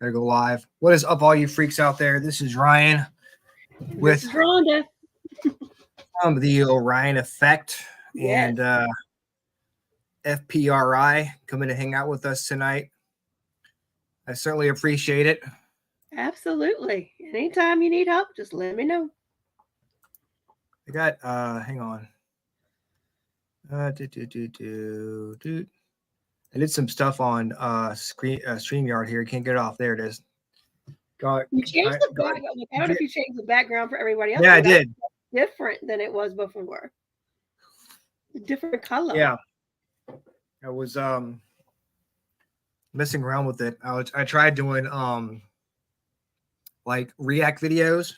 Gotta go live. What is up, all you freaks out there? This is Ryan with this is Rhonda. The Orion Effect Yes. and FPRI coming to hang out with us tonight. I certainly appreciate it. Absolutely. Anytime you need help, just let me know. I got hang on. I did some stuff on StreamYard here. Can't get it off. There it is. You changed the background. I don't know if you changed the background for everybody else. Yeah, I did. Different than it was before. Different color. Yeah. I was messing around with it. I tried doing like react videos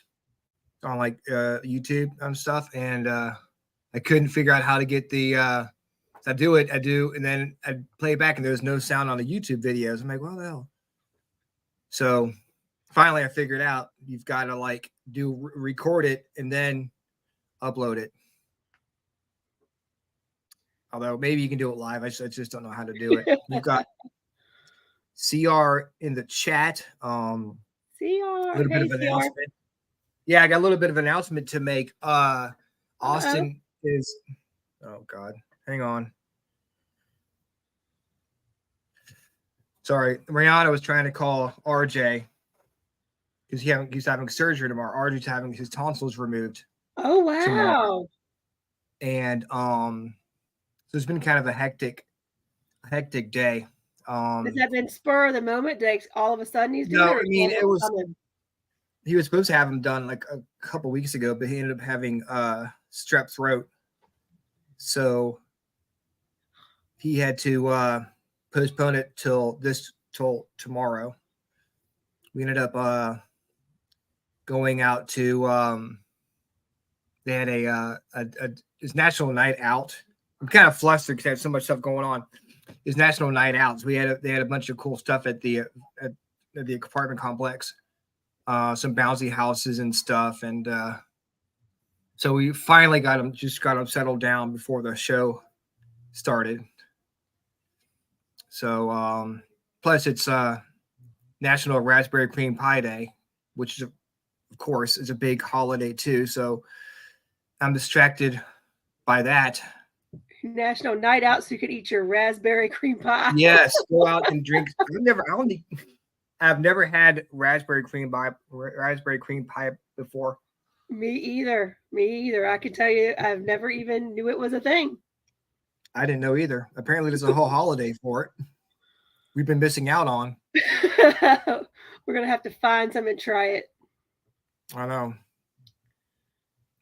on like YouTube and stuff, and I couldn't figure out how to get the I do, and then I'd play it back and there was no sound on the YouTube videos. I'm like, what the hell? So finally I figured out you've got to like record it and then upload it. Although maybe you can do it live. I just don't know how to do it. You've got CR in the chat. CR. A little bit of announcement. Yeah, I got a little bit of announcement to make. Austin is, oh God, hang on. Sorry, Rihanna was trying to call RJ because he's having surgery tomorrow. RJ's having his tonsils removed. Oh wow! Tomorrow. And so it's been kind of a hectic day. Has that been spur of the moment? Like all of a sudden he's doing it? No, I mean it was. He was supposed to have them done like a couple weeks ago, but he ended up having strep throat, so he had to postpone it till tomorrow. We ended up going out to they had his National Night Out. I'm kind of flustered because I had so much stuff going on. His National Night Out. So they had a bunch of cool stuff at the apartment complex. Some bouncy houses and stuff, and so we finally got him settled down before the show started. So plus it's National Raspberry Cream Pie Day, which is of course is a big holiday too. So I'm distracted by that. National Night Out, so you could eat your raspberry cream pie. Yes, go out and drink. I've never had raspberry cream pie before. Me either. I can tell you, I've never even knew it was a thing. I didn't know either. Apparently, there's a whole holiday for it. We've been missing out on. We're gonna have to find some and try it. I know.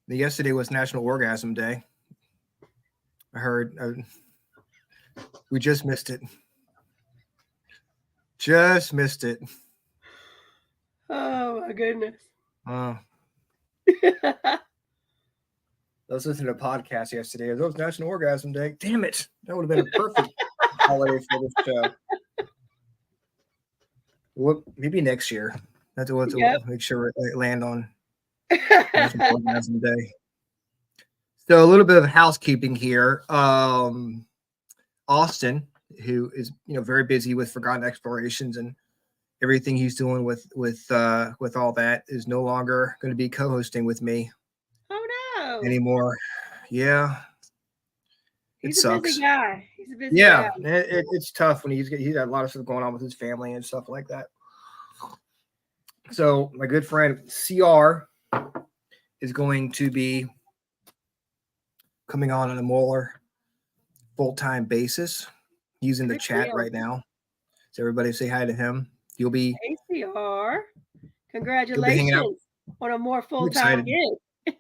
Yesterday was National Orgasm Day. I heard. We just missed it. Just missed it. Oh my goodness. I was listening to a podcast yesterday. It was National Orgasm Day. Damn it. That would have been a perfect holiday for this show. Well, maybe next year. That's what make sure it land on National Orgasm Day. So a little bit of housekeeping here. Austin, who is very busy with Forgotten Explorations and everything he's doing with all that, is no longer going to be co-hosting with me. Oh no! Anymore. Yeah. He's it sucks. Busy guy. He's a busy guy. It's tough when he's got a lot of stuff going on with his family and stuff like that. So my good friend CR is going to be coming on a more full-time basis. He's in the chat right now. So everybody say hi to him. You'll be ACR. Congratulations on a more full-time gig.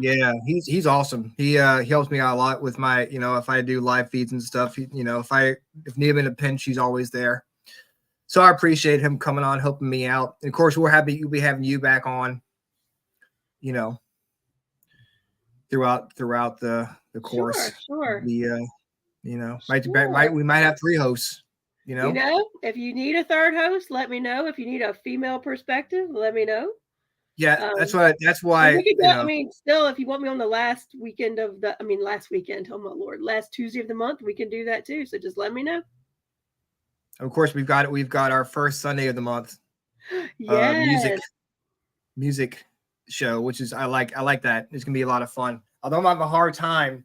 Yeah, he's awesome. He helps me out a lot with my, if I do live feeds and stuff, if need him in a pinch, he's always there. So I appreciate him coming on, helping me out. And of course, we're happy we'll be having you back on, throughout the course. Sure. We might have 3 hosts. If you need a third host, let me know. If you need a female perspective, let me know. Yeah, that's why. Still, if you want me on the last weekend oh my Lord, last Tuesday of the month, we can do that too. So just let me know. Of course, we've got our first Sunday of the month music Yes. music show, which is I like that. It's gonna be a lot of fun. Although I'm having a hard time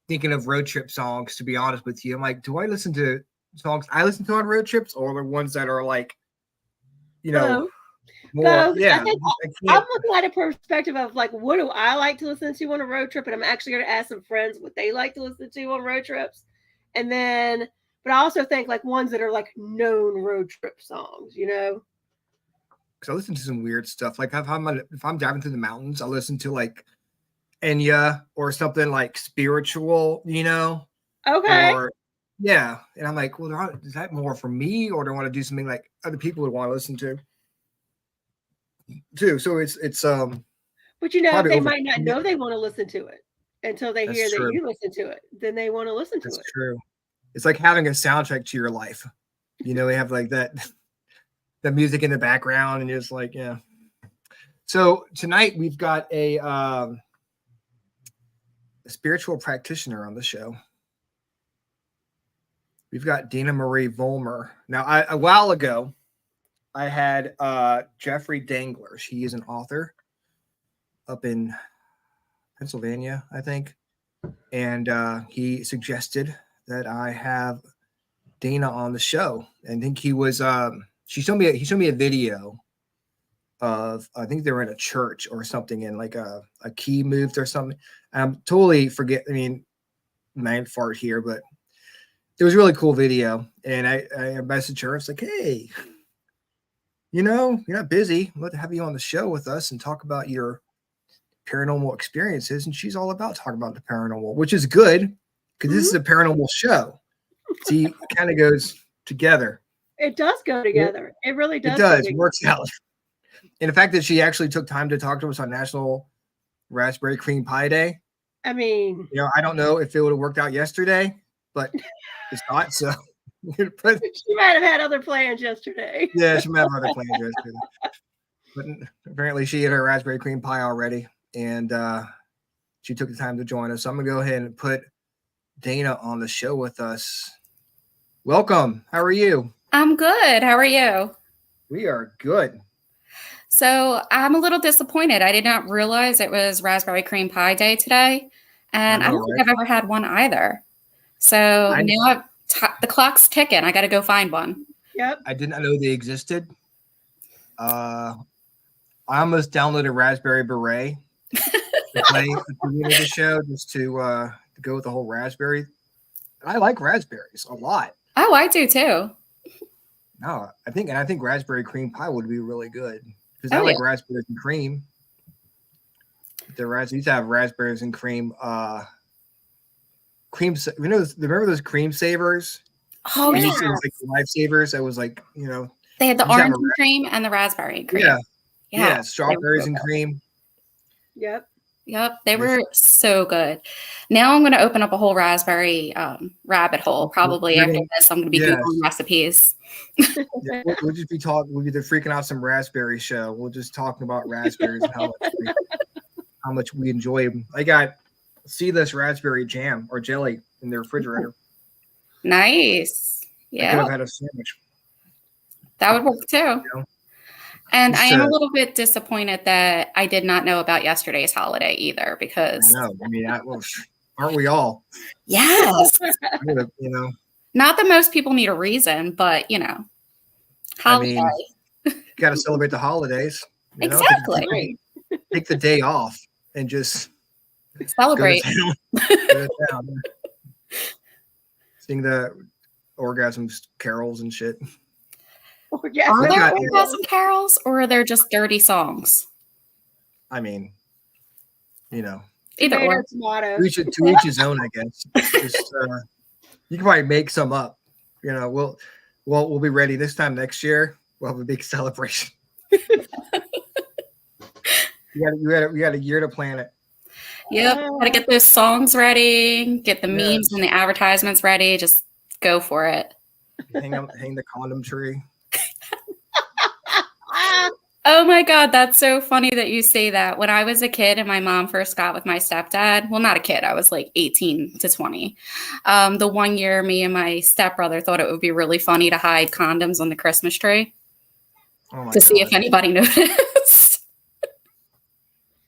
thinking of road trip songs, to be honest with you. I'm like, do I listen to songs I listen to on road trips, or the ones that are like, Both. more? Both. I Yeah, think I I'm can't. looking at a perspective of like, what do I like to listen to on a road trip? And I'm actually going to ask some friends what they like to listen to on road trips. And then, but I also think like ones that are like known road trip songs, Because I listen to some weird stuff. Like if I'm driving through the mountains, I listen to like Enya or something like spiritual, Okay. or yeah. And I'm like, well, is that more for me, or do I want to do something like other people would want to listen to too? So it's But probably they over. might not know they want to listen to it until they That's hear that true. you listen to it. Then they want to listen to That's it. true. It's like having a soundtrack to your life. We have like that the music in the background, and you're just like, yeah. So tonight we've got a spiritual practitioner on the show. We've got Dina Marie Vollmer. Now, a while ago, I had Jeffrey Dangler. He is an author up in Pennsylvania, I think, and he suggested that I have Dana on the show. And I think he was. He showed me a video of, I think they were in a church or something, and like a key moved or something. I'm totally forget. I mean, mind fart here, but it was a really cool video. And I messaged her. It's like, hey, you're not busy. I'd love to have you on the show with us and talk about your paranormal experiences. And she's all about talking about the paranormal, which is good because this is a paranormal show. See, it kind of goes together. It does go together. It really does. It does. Works out. And the fact that she actually took time to talk to us on National Raspberry Cream Pie Day. I mean, I don't know if it would have worked out yesterday, but it's not. So, she might have had other plans yesterday. Yeah, she might have other plans yesterday. But apparently, she ate her raspberry cream pie already, and she took the time to join us. So I'm gonna go ahead and put Dana on the show with us. Welcome. How are you? I'm good. How are you? We are good. So I'm a little disappointed. I did not realize it was Raspberry Cream Pie Day today, and I don't think I've ever had one either. So now the clock's ticking. I got to go find one. Yep. I did not know they existed. I almost downloaded Raspberry Beret to play at the beginning of the show just to go with the whole raspberry. I like raspberries a lot. Oh, I do too. No, I think raspberry cream pie would be really good because I like raspberries and cream. Used to have raspberries and cream. Remember those cream savers? Oh yeah, it was like lifesavers. It was like they had the orange cream and the raspberry cream. Yeah, strawberries and cream. Yep. They were so good. Now I'm going to open up a whole raspberry rabbit hole. Probably after this, I'm going to be Googling recipes. We'll just be talking. We'll be the Freakin Awesome Raspberry Show. We'll just talk about raspberries and how much we enjoy them. I got seedless raspberry jam or jelly in the refrigerator. Nice. Yeah. I could have had a sandwich. That would work too. And I am a little bit disappointed that I did not know about yesterday's holiday either, because I know. I mean, aren't we all? Yes. Not that most people need a reason, but holiday. I mean, you got to celebrate the holidays. Exactly. Take the day off and just celebrate. Go to town. Sing the orgasm carols and shit. Are there orgasm carols, or are there just dirty songs? I mean, either or. To each his own, I guess. Just, you can probably make some up. We'll be ready this time next year. We'll have a big celebration. We got a year to plan it. Yep, gotta get those songs ready, get the memes and the advertisements ready. Just go for it. Hang the condom tree. Oh my God, that's so funny that you say that. When I was a kid and my mom first got with my stepdad, well, not a kid, I was like 18 to 20. The one year me and my stepbrother thought it would be really funny to hide condoms on the Christmas tree. Oh my to see God. if anybody noticed.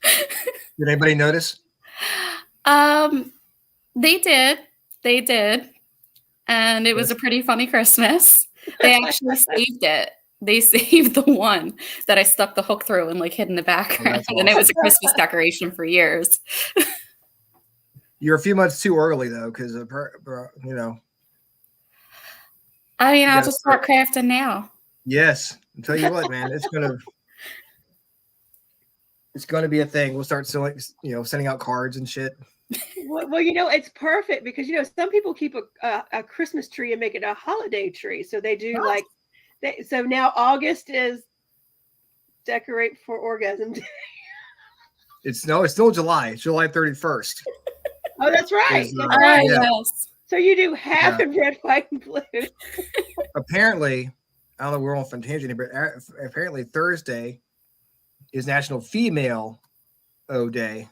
Did anybody notice? They did. And it was a pretty funny Christmas. They actually saved it. They saved the one that I stuck the hook through and like hid in the background. awesome. And it was a Christmas decoration for years. You're a few months too early though, because you know. I mean, I'll gotta just start crafting now. Yes, I'll tell you what, man, it's gonna be a thing. We'll start selling, sending out cards and shit. Well, it's perfect because some people keep a Christmas tree and make it a holiday tree. So they do so now August is decorate for orgasm day. It's still July. It's July 31st. Oh, that's right. That's right. Yeah. Yes. So you do half in red, white, and blue. Apparently, I don't know, we're on tangent, but apparently Thursday is National Female O Day.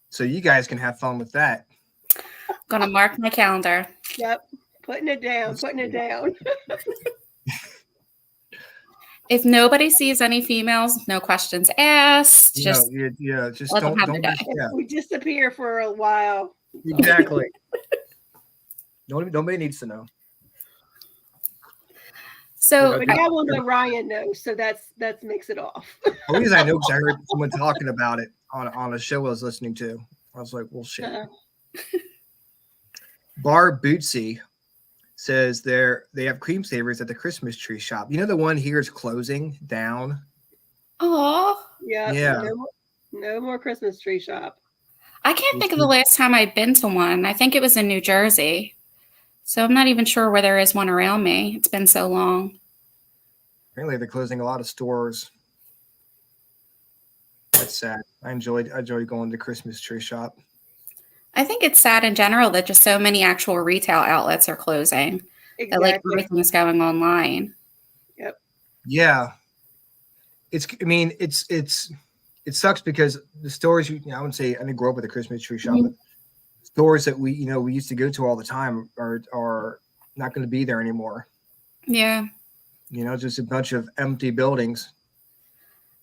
So you guys can have fun with that. Gonna mark my calendar. Yep. Putting it down. If nobody sees any females, no questions asked. Just just let them have don't. their day. Yeah. We disappear for a while. Exactly. Nobody needs to know. So But now we'll know Ryan knows, so that makes it off. The reason I know because I heard someone talking about it on a show I was listening to. I was like, well, shit. Bar Bootsy says they have cream savers at the Christmas tree shop. You know, the one here is closing down. oh, Yeah. No more Christmas tree shop. I can't think of the last time I'd been to one. I think it was in New Jersey. So I'm not even sure where there is one around me. It's been so long. Apparently they're closing a lot of stores. That's sad. I enjoy going to Christmas tree shop. I think it's sad in general that just so many actual retail outlets are closing. Exactly. That like everything's going online. Yep. Yeah. It sucks because the stores, I wouldn't say I didn't grow up with a Christmas tree shop, but stores that we used to go to all the time are not going to be there anymore. Yeah. Just a bunch of empty buildings.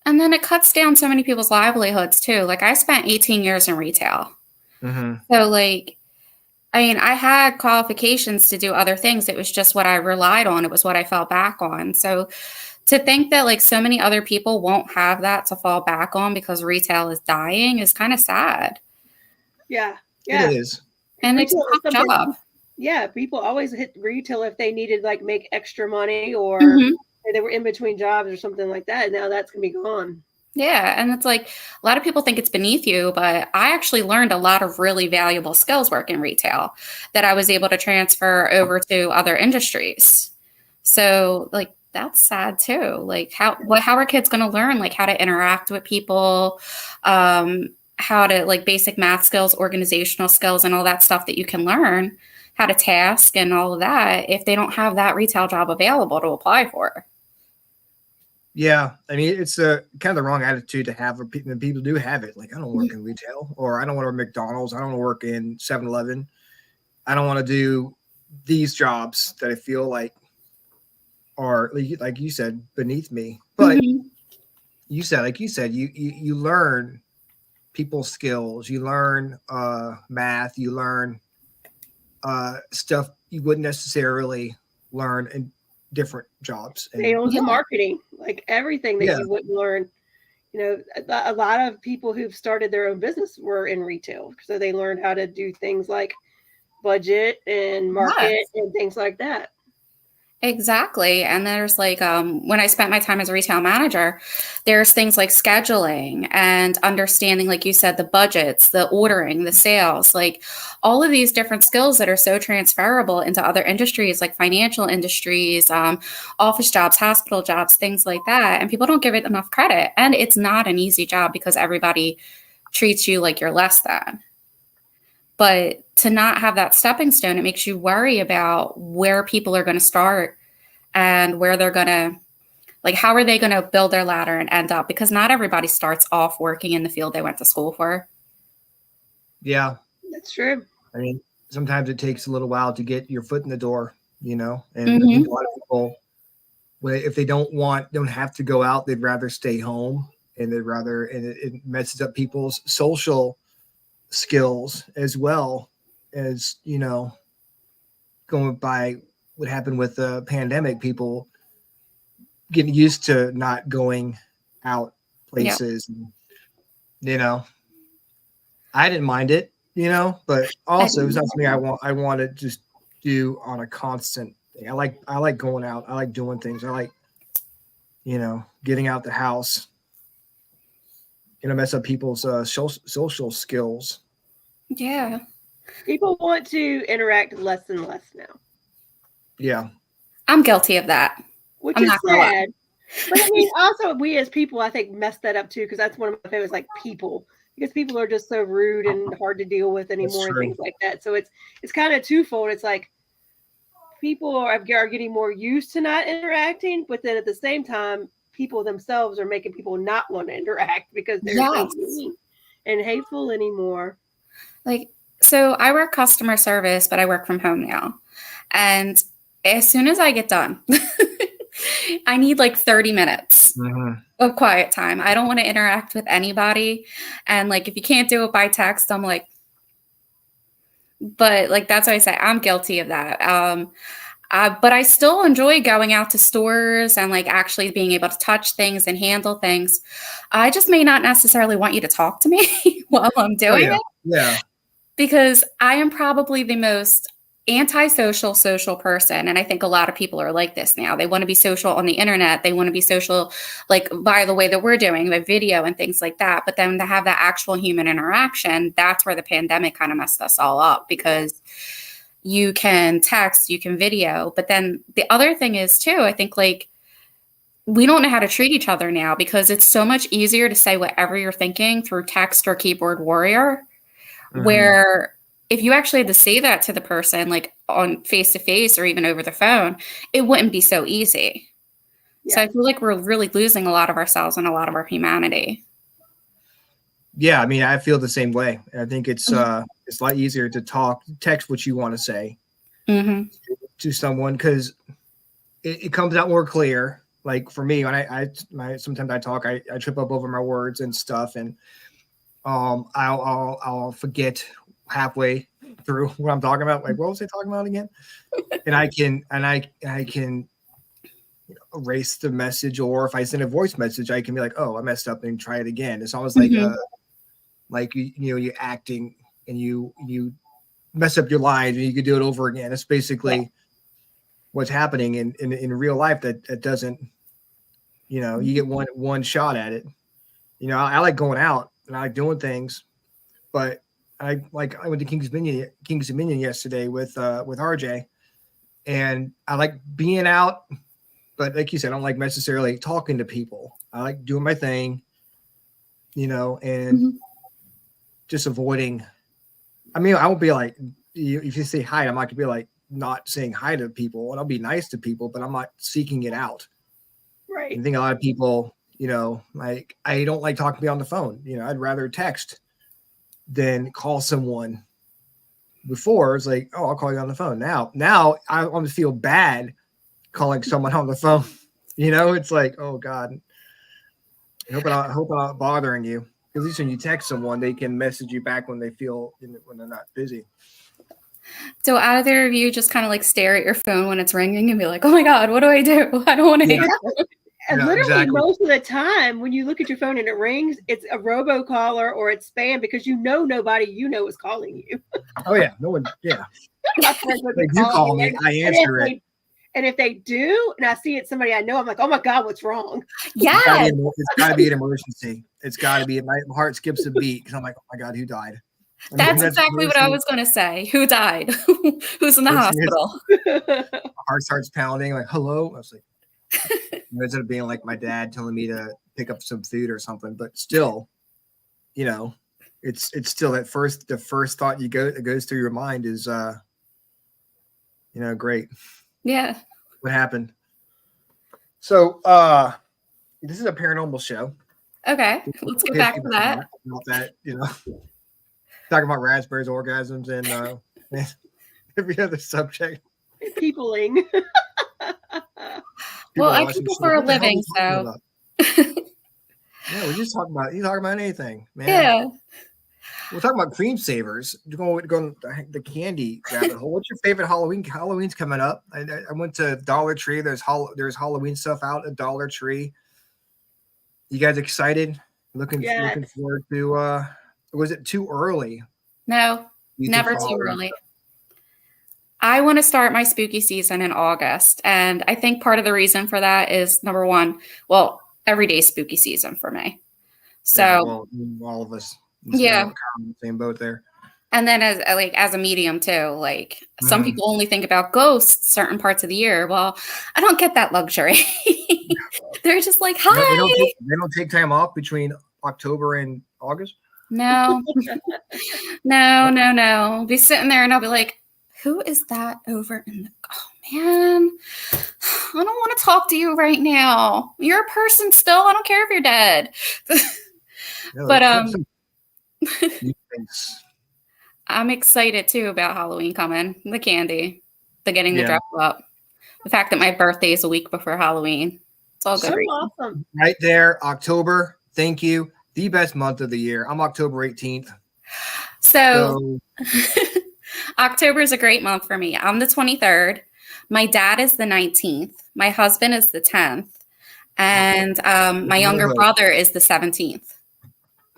And then it cuts down so many people's livelihoods too. Like I spent 18 years in retail. Mm-hmm. So I had qualifications to do other things. It was just what I relied on. It was what I fell back on. So to think that so many other people won't have that to fall back on because retail is dying is kind of sad. Yeah. It is. And retail it's a tough job. Yeah. People always hit retail if they needed make extra money or they were in between jobs or something like that. And now that's going to be gone. Yeah. And it's a lot of people think it's beneath you, but I actually learned a lot of really valuable skills working retail that I was able to transfer over to other industries. So that's sad too. How are kids going to learn how to interact with people, how to basic math skills, organizational skills, and all that stuff that you can learn, how to task and all of that if they don't have that retail job available to apply for. Yeah, I mean, it's kind of the wrong attitude to have. People do have it. I don't work in retail, or I don't want to work at McDonald's. I don't want to work in 7-Eleven. I don't want to do these jobs that I feel like are, like you said, beneath me. But you learn people skills. You learn math. You learn stuff you wouldn't necessarily learn in different jobs. Sales and marketing, everything that you wouldn't learn. A lot of people who've started their own business were in retail, so they learned how to do things like budget and market and things like that. Exactly. And there's when I spent my time as a retail manager, there's things like scheduling and understanding, like you said, the budgets, the ordering, the sales, all of these different skills that are so transferable into other industries, like financial industries, office jobs, hospital jobs, things like that. And people don't give it enough credit. And it's not an easy job because everybody treats you like you're less than. But to not have that stepping stone, it makes you worry about where people are going to start and where they're going to, how are they going to build their ladder and end up? Because not everybody starts off working in the field they went to school for. Yeah. That's true. I mean, sometimes it takes a little while to get your foot in the door, and I think a lot of people if they don't have to go out, they'd rather stay home, and it messes up people's social skills as well as, going by what happened with the pandemic, people getting used to not going out places. Yep. And, I didn't mind it, but also it's not something I want to just do on a constant thing. I like going out. I like doing things. I like, getting out the house. Mess up people's social skills. Yeah. People want to interact less and less now. Yeah. I'm guilty of that. Which is sad. But I mean, also we as people, I think, messed that up too, because that's one of my favorites, like people. Because people are just so rude and hard to deal with anymore and things like that. So it's kind of twofold. It's like people are getting more used to not interacting, but then at the same time, people themselves are making people not want to interact because they're so mean and hateful anymore. So I work customer service, but I work from home now. And as soon as I get done, I need 30 minutes of quiet time. I don't want to interact with anybody. And if you can't do it by text, I'm but that's why I say I'm guilty of that. But I still enjoy going out to stores and actually being able to touch things and handle things. I just may not necessarily want you to talk to me while I'm doing it. Yeah. Because I am probably the most antisocial social person. And I think a lot of people are like this now. They want to be social on the internet. They want to be social, by the way that we're doing, the video and things like that. But then to have that actual human interaction, that's where the pandemic kind of messed us all up, because you can text, you can video. But then the other thing is too, I think we don't know how to treat each other now, because it's so much easier to say whatever you're thinking through text or keyboard warrior, where if you actually had to say that to the person, on face to face or even over the phone, it wouldn't be so easy. Yeah. So I feel like we're really losing a lot of ourselves and a lot of our humanity. Yeah. I mean, I feel the same way. I think it's a lot easier to text what you want to say to someone, because it comes out more clear. Like for me, when I sometimes I talk, I trip up over my words and stuff, and I'll forget halfway through what I'm talking about. What was I talking about again? And I can erase the message, or if I send a voice message, I can be like, oh, I messed up, and try it again. It's almost like you're acting and you mess up your lines and you can do it over again. It's basically what's happening in real life. That doesn't, you get one shot at it. I like going out and I like doing things, but I went to King's Dominion yesterday with RJ, and I like being out, but like you said, I don't like necessarily talking to people. I like doing my thing, and just avoiding. I mean, I won't be if you say hi, I'm not gonna be not saying hi to people, and I'll be nice to people, but I'm not seeking it out. Right. I think a lot of people, I don't like talking to me on the phone. I'd rather text than call someone. Before it's oh, I'll call you on the phone. Now I almost feel bad calling someone on the phone. It's oh God, I hope I'm not bothering you. At least when you text someone, they can message you back when they feel when they're not busy. So either of you just kind of stare at your phone when it's ringing and be like, oh my God, what do I do? I don't want to answer. And literally most of the time when you look at your phone and it rings, it's a robocaller or it's spam, because nobody is calling you. Oh yeah, no one. Yeah. If you call me, I answer it. And if they do, and I see it's somebody I know, I'm like, oh my God, what's wrong? Yeah. It's got to be an emergency. It's got to be. My heart skips a beat because I'm like, oh my God, who died? That's exactly what I was going to say. Who died? Who's in the hospital? My heart starts pounding. Hello. I was like, it ends up being my dad telling me to pick up some food or something. But still, it's still the first thought that goes through your mind is, great. Yeah. What happened? So, this is a paranormal show. Okay, let's get back to that. About that, talking about raspberries, orgasms, and every other subject. Peopling. Well, are I watching keep the it show, for a what the hell are living, you talking so about? Yeah, we're just talking about, you talking about anything, man. yeah. We're talking about cream savers. Go the candy rabbit hole. What's your favorite Halloween? Halloween's coming up. I went to Dollar Tree. There's Halloween stuff out at Dollar Tree. You guys excited? Looking forward to was it too early? No, You think never for too Halloween? early. I want to start my spooky season in August. And I think part of the reason for that is number one, well, every day spooky season for me. So Yeah, well, all of us yeah. in the same boat there. And then as a medium too, like some Mhm. people only think about ghosts certain parts of the year. Well, I don't get that luxury. They're just like, hi. They don't take time off between October and August. No, no. Be sitting there and I'll be like, who is that over in the, oh man, I don't want to talk to you right now. You're a person still. I don't care if you're dead. No, But I'm excited too about Halloween coming. The candy, the getting the dress up, the fact that my birthday is a week before Halloween. It's all good. Awesome. Right there, October. Thank you. The best month of the year. I'm October 18th. So October is a great month for me. I'm the 23rd. My dad is the 19th. My husband is the 10th. And my younger brother is the 17th.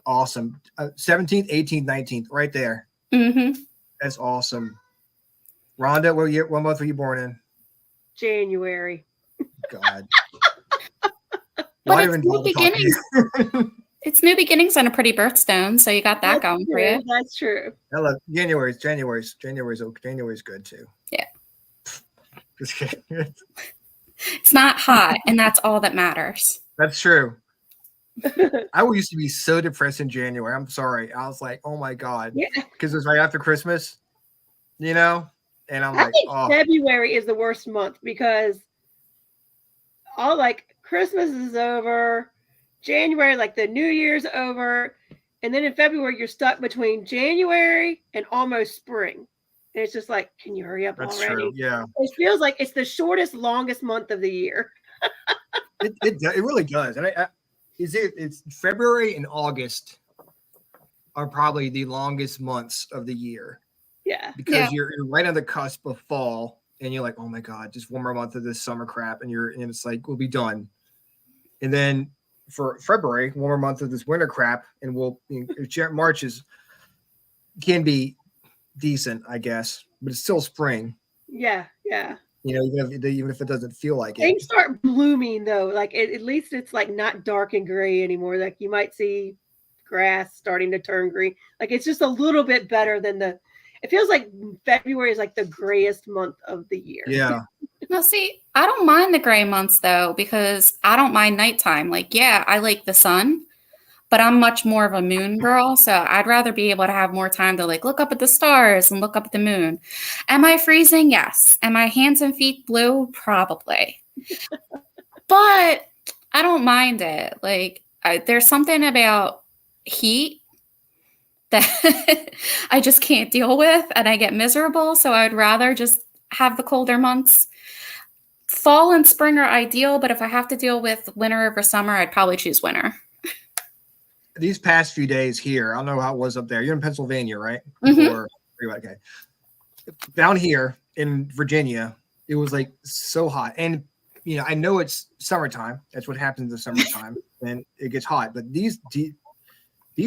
Awesome. 17th, 18th, 19th, right there. Mm-hmm. That's awesome. Rhonda, what month were you born in? January. God. But it's new beginnings. It's new beginnings on a pretty birthstone, so you got that going for you. That's true. I love January's good too. Yeah. Just kidding. It's not hot, and that's all that matters. That's true. I used to be so depressed in January. I'm sorry. I was like, oh my God. Because it was right after Christmas, and I'm like, oh. February is the worst month because Christmas is over, January, like the New Year's over, and then in February you're stuck between January and almost spring. And it's just like, can you hurry up already? That's true. Yeah. It feels like it's the shortest, longest month of the year. It really does. And it's February and August are probably the longest months of the year. Yeah. Because you're right on the cusp of fall and you're like, oh my God, just one more month of this summer crap. And it's like, we'll be done. And then for February, one more month of this winter crap. And March can be decent, I guess, but it's still spring. Yeah. Even if it doesn't feel like it. Things start blooming though. Like at least it's like not dark and gray anymore. Like you might see grass starting to turn green. Like it's just a little bit better than it feels like February is like the grayest month of the year. Yeah. Now, see, I don't mind the gray months though, because I don't mind nighttime. Like, yeah, I like the sun, but I'm much more of a moon girl. So I'd rather be able to have more time to like look up at the stars and look up at the moon. Am I freezing? Yes. Am my hands and feet blue? Probably. But I don't mind it. Like there's something about heat that I just can't deal with and I get miserable. So I'd rather just have the colder months. Fall and spring are ideal, but if I have to deal with winter over summer, I'd probably choose winter. These past few days here, I don't know how it was up there. You're in Pennsylvania, right? Mm-hmm. Okay. Down here in Virginia, it was like so hot. And, I know it's summertime. That's what happens in the summertime. And it gets hot. But these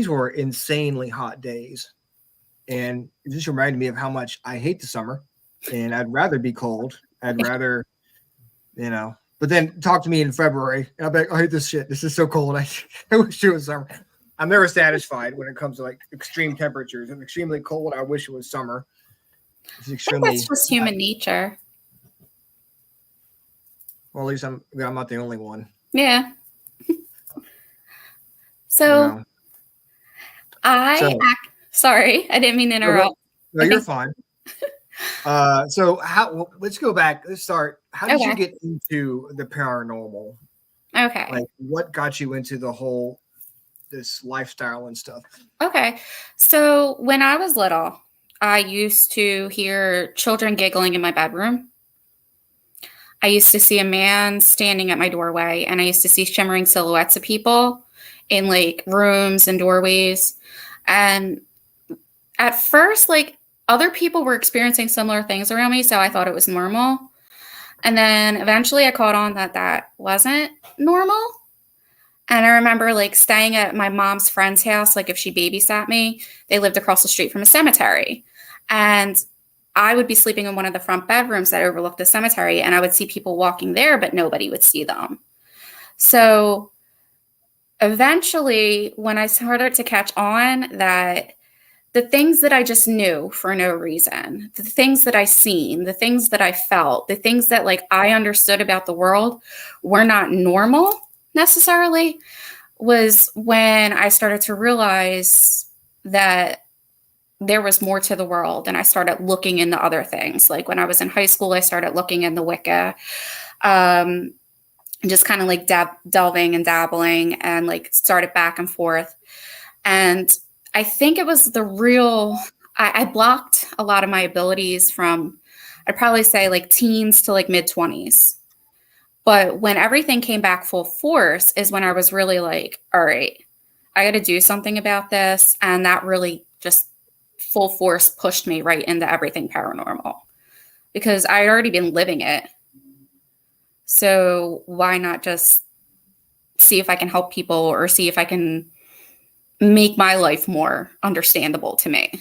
were insanely hot days. And it just reminded me of how much I hate the summer. And I'd rather be cold. I'd rather, But then talk to me in February. And I'll be like, I hate this shit. This is so cold. I wish it was summer. I'm never satisfied when it comes to like extreme temperatures. It's extremely cold. I wish it was summer. It's extremely. That's just human nature. Well, at least I'm not the only one. Yeah. So, sorry, I didn't mean to interrupt. No, you're fine. So let's go back. Let's start. How did you get into the paranormal? Okay. Like what got you into this lifestyle and stuff? Okay. So when I was little, I used to hear children giggling in my bedroom. I used to see a man standing at my doorway, and I used to see shimmering silhouettes of people in like rooms and doorways. And at first, like other people were experiencing similar things around me, so I thought it was normal. And then eventually I caught on that that wasn't normal. And I remember like staying at my mom's friend's house, like if she babysat me, they lived across the street from a cemetery. And I would be sleeping in one of the front bedrooms that overlooked the cemetery, and I would see people walking there, but nobody would see them. So eventually, when I started to catch on that the things that I just knew for no reason, the things that I seen, the things that I felt, the things that like I understood about the world were not normal necessarily, was when I started to realize that there was more to the world, and I started looking into other things. Like when I was in high school, I started looking in the Wicca, just kind of like delving and dabbling, and like started back and forth. And I think it was I blocked a lot of my abilities from, I'd probably say like teens to like mid-20s. But when everything came back full force is when I was really like, all right, I got to do something about this. And that really just full force pushed me right into everything paranormal, because I had already been living it. So why not just see if I can help people, or see if I can make my life more understandable to me.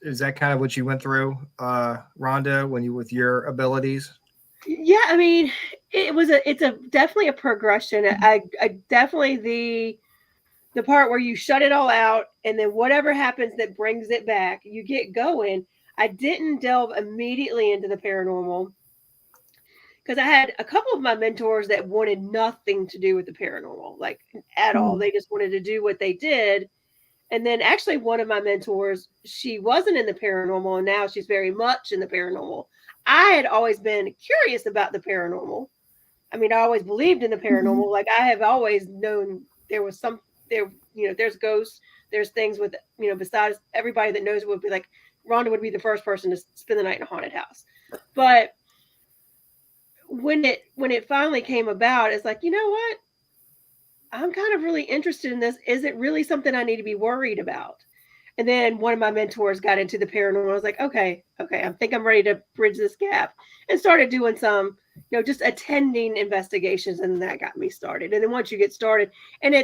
Is that kind of what you went through, Rhonda, when you with your abilities? Yeah, I mean, it's definitely a progression. I definitely the part where you shut it all out, and then whatever happens that brings it back, you get going. I didn't delve immediately into the paranormal because I had a couple of my mentors that wanted nothing to do with the paranormal, like at all. They just wanted to do what they did. And then actually one of my mentors, she wasn't in the paranormal, and now she's very much in the paranormal. I had always been curious about the paranormal. I mean, I always believed in the paranormal. Like I have always known there was there's ghosts, there's things with, besides everybody that knows it would be like, Rhonda would be the first person to spend the night in a haunted house. But when it finally came about, it's like, you know what? I'm kind of really interested in this. Is it really something I need to be worried about? And then one of my mentors got into the paranormal. I was like, okay, I think I'm ready to bridge this gap, and started doing some, just attending investigations. And that got me started. And then once you get started, and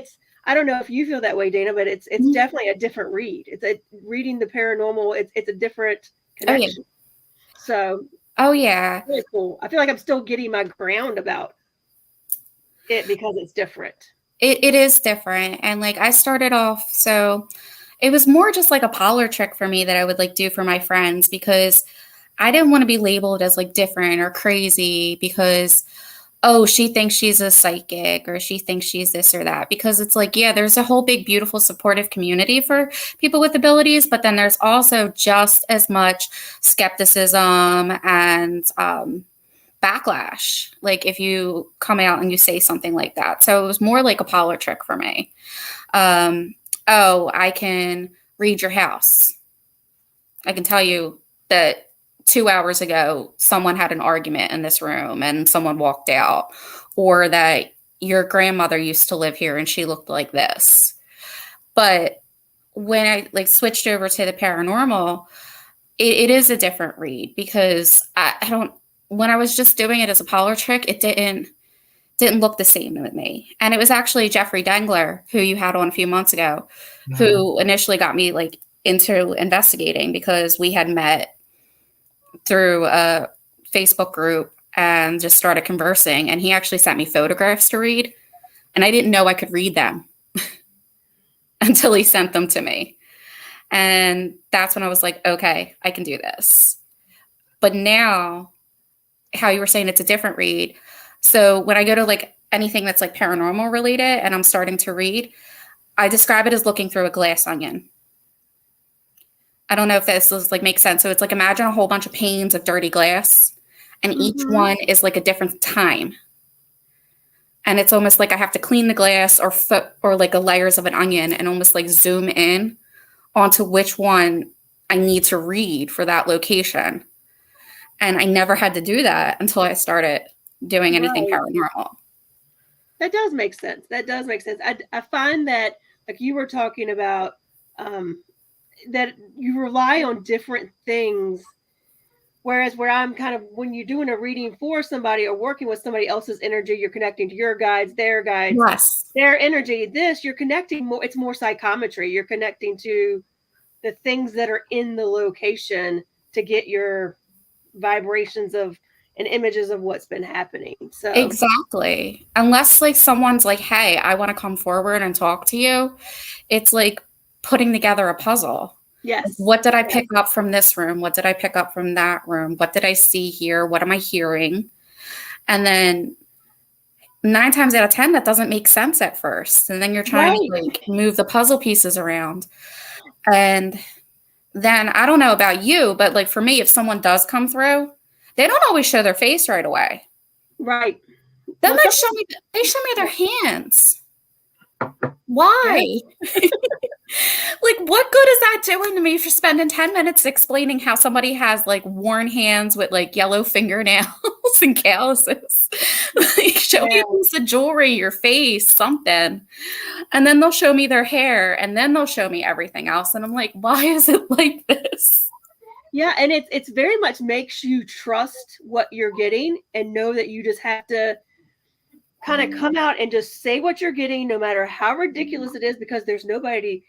I don't know if you feel that way, Dana, but it's definitely a different read. It's reading the paranormal. It's a different connection. Oh yeah. Really cool. I feel like I'm still getting my ground about it because it's different. It is different. And like I started off, so it was more just like a parlor trick for me that I would like do for my friends, because I didn't want to be labeled as like different or crazy because, oh, she thinks she's a psychic, or she thinks she's this or that. Because it's like, yeah, there's a whole big, beautiful, supportive community for people with abilities, but then there's also just as much skepticism and backlash, like if you come out and you say something like that. So it was more like a parlor trick for me. Oh, I can read your house. I can tell you that 2 hours ago, someone had an argument in this room and someone walked out, or that your grandmother used to live here and she looked like this. But when I like switched over to the paranormal, it is a different read, because when I was just doing it as a parlor trick, it didn't look the same with me. And it was actually Jeffrey Dengler, who you had on a few months ago, who initially got me like into investigating, because we had met through a Facebook group and just started conversing. And he actually sent me photographs to read, and I didn't know I could read them until he sent them to me. And that's when I was like, okay, I can do this. But now, how you were saying it's a different read. So when I go to like anything that's like paranormal related and I'm starting to read, I describe it as looking through a glass onion. I don't know if this is like makes sense. So it's like, imagine a whole bunch of panes of dirty glass, and each one is like a different time. And it's almost like I have to clean the glass or like a layers of an onion, and almost like zoom in onto which one I need to read for that location. And I never had to do that until I started doing anything paranormal. That does make sense. I find that, like you were talking about, that you rely on different things. Whereas where I'm kind of, when you're doing a reading for somebody or working with somebody else's energy, you're connecting to your guides, yes, their energy. This, you're connecting more, it's more psychometry. You're connecting to the things that are in the location to get your vibrations of and images of what's been happening. So exactly. Unless like someone's like, hey, I want to come forward and talk to you. It's like putting together a puzzle. Yes. What did I pick up from this room? What did I pick up from that room? What did I see here? What am I hearing? And then 9 times out of 10, that doesn't make sense at first. And then you're trying to like move the puzzle pieces around. And then I don't know about you, but like for me, if someone does come through, they don't always show their face right away. Right. Then they show me their hands. Why? Like, what good is that doing to me for spending 10 minutes explaining how somebody has like worn hands with like yellow fingernails and calluses? Like, show me a piece of jewelry, your face, something. And then they'll show me their hair, and then they'll show me everything else. And I'm like, why is it like this? Yeah, and it's very much makes you trust what you're getting and know that you just have to kind of come out and just say what you're getting, no matter how ridiculous it is, because there's nobody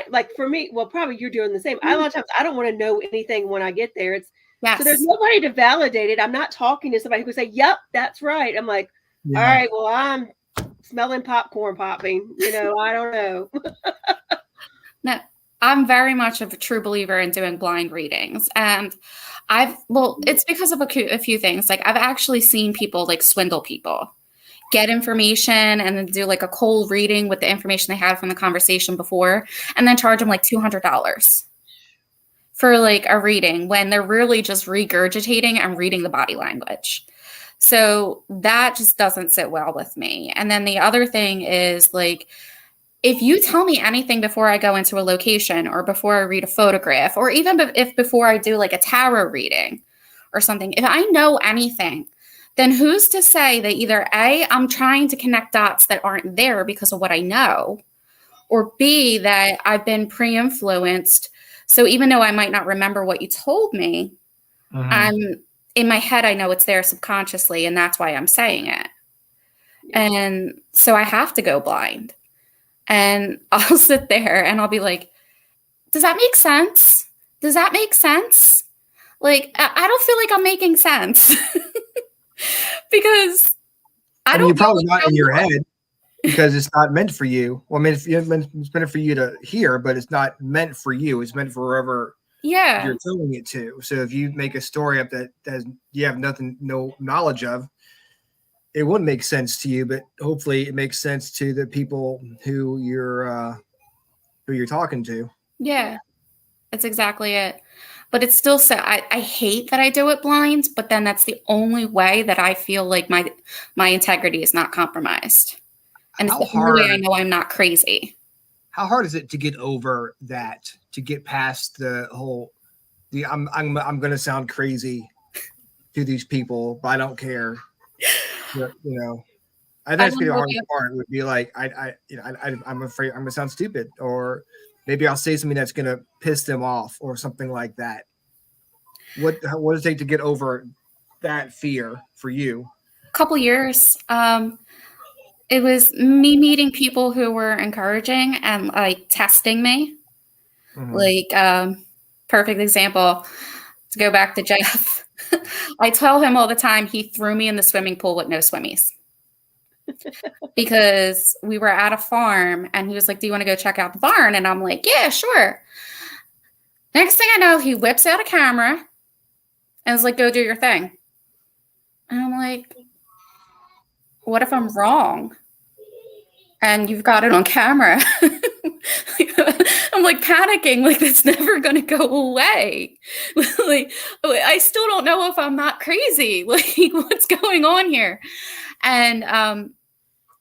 like for me, well, probably you're doing the same. A lot of times I don't want to know anything when I get there. So there's nobody to validate it. I'm not talking to somebody who can say, yep, that's right. I'm like, all right, well, I'm smelling popcorn popping, I don't know. No, I'm very much of a true believer in doing blind readings. And it's because of a few things. Like I've actually seen people like swindle people, get information and then do like a cold reading with the information they had from the conversation before, and then charge them like $200 for like a reading when they're really just regurgitating and reading the body language. So that just doesn't sit well with me. And then the other thing is like, if you tell me anything before I go into a location or before I read a photograph, or even if before I do like a tarot reading or something, if I know anything, then who's to say that either A, I'm trying to connect dots that aren't there because of what I know, or B, that I've been pre-influenced. So even though I might not remember what you told me, I'm in my head, I know it's there subconsciously, and that's why I'm saying it. And so I have to go blind. And I'll sit there and I'll be like, does that make sense? Does that make sense? Like, I don't feel like I'm making sense. Because you're probably not in your head because it's not meant for you. Well, I mean, it's meant for you to hear, but it's not meant for you. It's meant for wherever you're telling it to. So if you make a story up that you have no knowledge of, it wouldn't make sense to you, but hopefully it makes sense to the people who you're talking to. Yeah, that's exactly it. But it's still so I hate that I do it blind, but then that's the only way that I feel like my integrity is not compromised. And it's the only way I know I'm not crazy. How hard is it to get over that, to get past the whole I'm gonna sound crazy to these people, but I don't care. I think that's the hardest part. Would be like I'm afraid I'm gonna sound stupid, or maybe I'll say something that's gonna piss them off, or something like that. What does it take to get over that fear for you? A couple years. It was me meeting people who were encouraging and like testing me. Like perfect example. To go back to Jeff, I tell him all the time he threw me in the swimming pool with no swimmies. Because we were at a farm and he was like, do you want to go check out the barn? And I'm like, yeah, sure. Next thing I know, he whips out a camera and is like, go do your thing. And I'm like, what if I'm wrong? And you've got it on camera. I'm like panicking, like that's never going to go away. Like, I still don't know if I'm not crazy. Like, what's going on here? And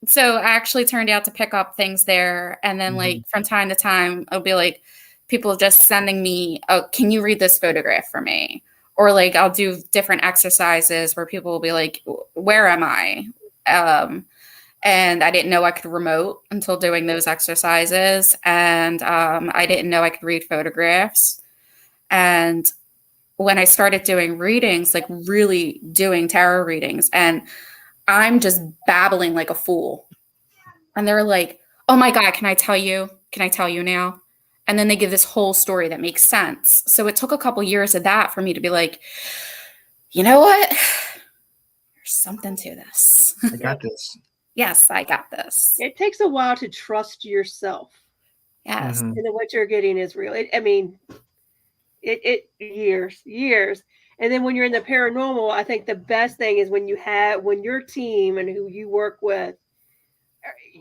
so I actually turned out to pick up things there. And then like from time to time, it'll be like people just sending me, oh, can you read this photograph for me? or like I'll do different exercises where people will be like, where am I? And I didn't know I could remote until doing those exercises. And I didn't know I could read photographs. And when I started doing readings, like really doing tarot readings, and I'm just babbling like a fool. And they're like, oh my God, can I tell you? Can I tell you now? And then they give this whole story that makes sense. So it took a couple years of that for me to be like, you know what? There's something to this. I got this. Yes, I got this. It takes a while to trust yourself. Yes. And then what you're getting is real. It years. And then when you're in the paranormal, I think the best thing is when your team and who you work with,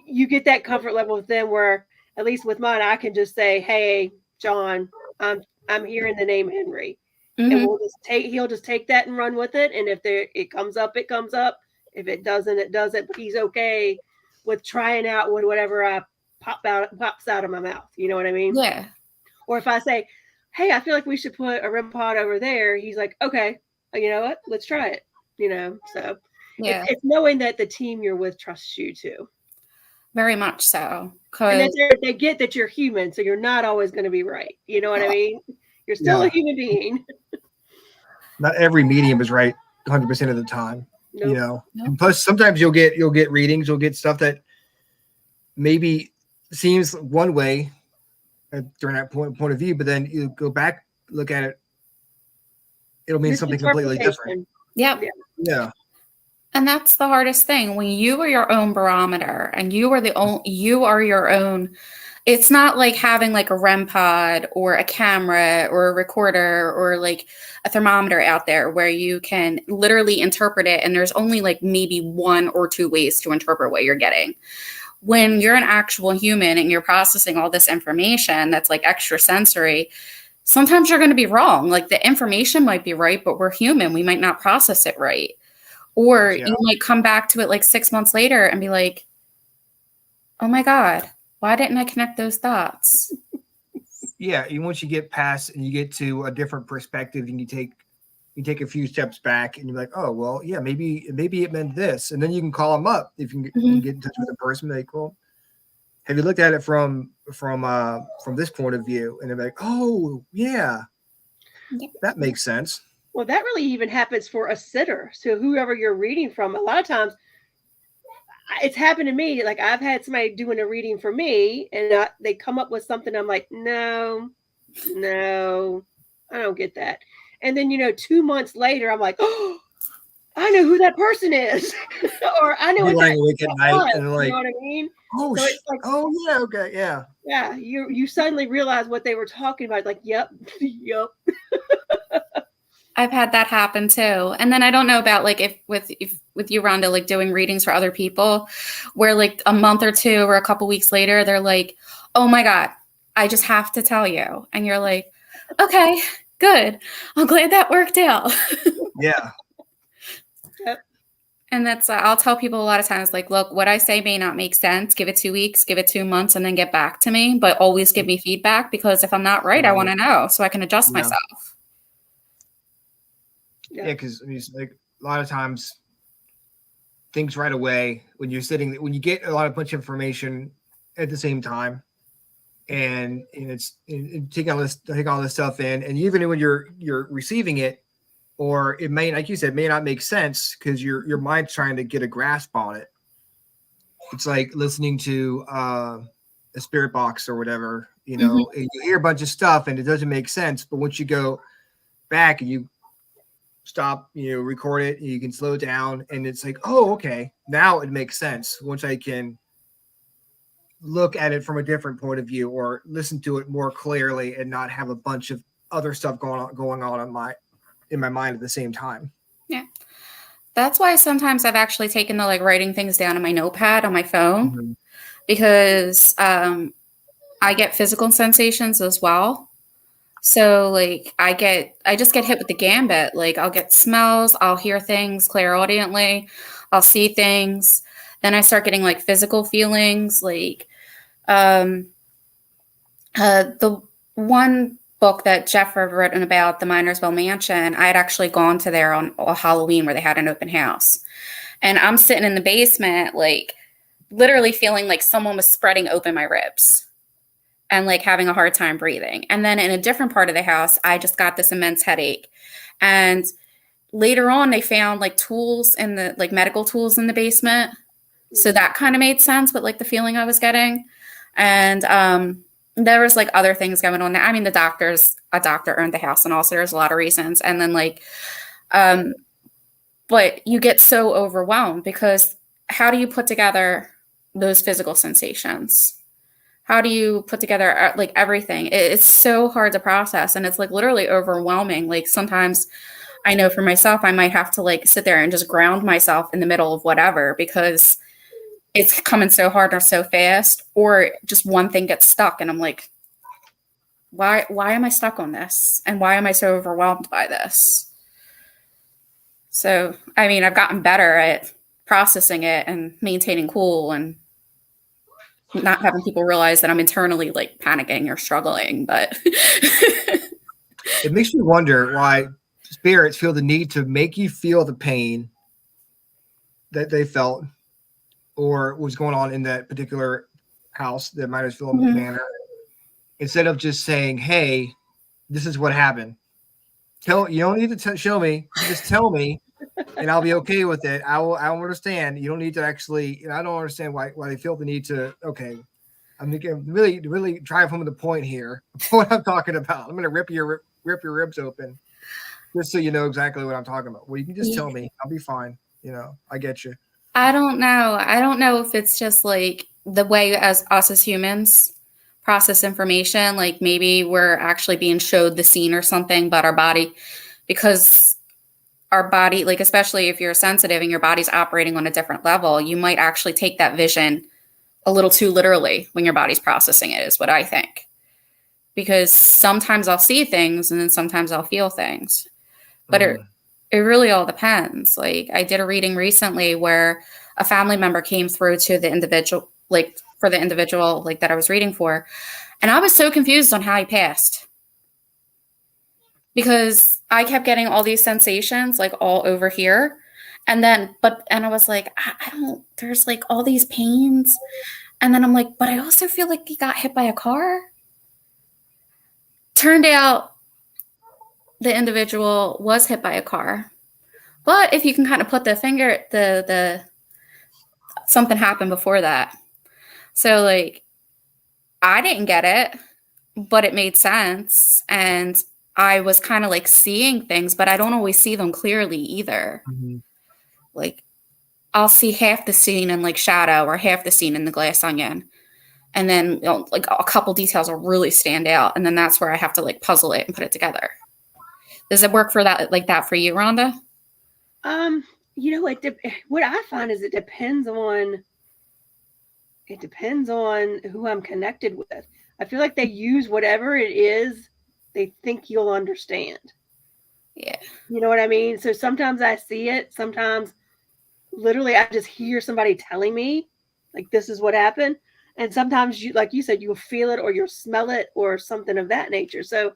you get that comfort level with them where, at least with mine, I can just say, hey, John, I'm here in the name Henry. And he'll just take that and run with it. And if it comes up, it comes up. If it doesn't, it doesn't. But he's okay with trying out with whatever pops out of my mouth. You know what I mean? Yeah. Or if I say, hey, I feel like we should put a REM pod over there, he's like, okay, you know what? Let's try it. So it's knowing that the team you're with trusts you too. Very much so. And that they get that you're human, so you're not always going to be right. You know what I mean? You're still a human being. Not every medium is right 100% of the time. Nope. And plus sometimes you'll get readings, you'll get stuff that maybe seems one way during that point of view, but then you go back, look at it, it'll mean something completely different. Yeah. And that's the hardest thing, when you are your own barometer and you are your own. It's not like having like a REM pod or a camera or a recorder or like a thermometer out there where you can literally interpret it. And there's only like maybe 1 or 2 ways to interpret what you're getting. When you're an actual human and you're processing all this information that's like extrasensory, sometimes you're going to be wrong. Like the information might be right, but we're human. We might not process it right. Or you might come back to it like 6 months later and be like, oh my God, why didn't I connect those dots? Yeah. Once you get past and you get to a different perspective and you take a few steps back and you're like, oh, well, yeah, maybe it meant this. And then you can call them up if you can get in touch with a person. Like, well, have you looked at it from this point of view? And they're like, oh, yeah, that makes sense. Well, that really even happens for a sitter. So whoever you're reading from, a lot of times it's happened to me. Like I've had somebody doing a reading for me and they come up with something. I'm like, no, I don't get that. And then, 2 months later, I'm like, oh, I know who that person is. Or I know what that awake at night and like, you know what I mean? Oh, so it's like, oh yeah, okay, yeah. Yeah, you suddenly realize what they were talking about. Like, yep. I've had that happen too. And then I don't know about like if with you, Rhonda, like doing readings for other people where like a month or 2 or a couple weeks later, they're like, oh my God, I just have to tell you. And you're like, okay, good. I'm glad that worked out. Yeah. Yep. And that's, I'll tell people a lot of times, like, look, what I say may not make sense. Give it 2 weeks, give it 2 months, and then get back to me. But always give me feedback, because if I'm not right, I want to know so I can adjust myself. Yeah, because like a lot of times things right away when you get a bunch of information at the same time, and take all this stuff in, and even when you're receiving it, or it may, like you said, may not make sense because your mind's trying to get a grasp on it. It's like listening to a spirit box or whatever, and you hear a bunch of stuff and it doesn't make sense, but once you go back and you stop, record it, you can slow it down, and it's like, oh, okay, now it makes sense once I can look at it from a different point of view or listen to it more clearly and not have a bunch of other stuff going on in my mind at the same time. Yeah. That's why sometimes I've actually taken to like writing things down on my notepad on my phone, because I get physical sensations as well. So like I just get hit with the gambit. Like I'll get smells, I'll hear things clairaudiently, I'll see things. Then I start getting like physical feelings. Like the one book that Jeff had written about the Minersville Mansion, I had actually gone to there on a Halloween where they had an open house. And I'm sitting in the basement, like literally feeling like someone was spreading open my ribs and like having a hard time breathing. And then in a different part of the house, I just got this immense headache. And later on, they found like tools in the like medical tools in the basement. So that kind of made sense with like the feeling I was getting. And there was like other things going on there. I mean, a doctor owned the house and also there's a lot of reasons. And then like, but you get so overwhelmed because how do you put together those physical sensations? How do you put together like everything? It's so hard to process and it's like literally overwhelming. Like sometimes I know for myself, I might have to like sit there and just ground myself in the middle of whatever because it's coming so hard or so fast, or just one thing gets stuck and I'm like, why am I stuck on this? And why am I so overwhelmed by this? So, I mean, I've gotten better at processing it and maintaining cool and not having people realize that I'm internally like panicking or struggling, but it makes me wonder why spirits feel the need to make you feel the pain that they felt or was going on in that particular house, the Minersville Manor, instead of just saying, hey, this is what happened. You don't need to show me, just tell me and I'll be okay with it. I will understand. You don't need to actually, I don't understand why they feel the need to, okay, I'm really drive home the point here, what I'm talking about. I'm going to rip your ribs open just so you know exactly what I'm talking about. Well, you can just tell me, I'll be fine. I get you. I don't know if it's just like the way us as humans process information, like maybe we're actually being showed the scene or something, but our body, because our body, like especially if you're sensitive and your body's operating on a different level, you might actually take that vision a little too literally when your body's processing it, is what I think. Because sometimes I'll see things and then sometimes I'll feel things. But it really all depends. Like I did a reading recently where a family member came through to the individual, like for the individual like that I was reading for. And I was so confused on how he passed. Because I kept getting all these sensations like all over here. And then, and I was like, I don't, there's like all these pains. And then I'm like, but I also feel like he got hit by a car. Turned out the individual was hit by a car. But if you can kind of put the finger, something happened before that. So like, I didn't get it, but it made sense. And I was kind of like seeing things, but I don't always see them clearly either. Mm-hmm. Like I'll see half the scene in like shadow or half the scene in the glass onion. And then like a couple details will really stand out. And then that's where I have to like puzzle it and put it together. Does it work for that, like that for you, Rhonda? What I find is it depends on who I'm connected with. I feel like they use whatever it is they think you'll understand. Yeah. You know what I mean? So sometimes I see it. Sometimes literally I just hear somebody telling me like, this is what happened. And sometimes you, like you said, you'll feel it or you'll smell it or something of that nature. So,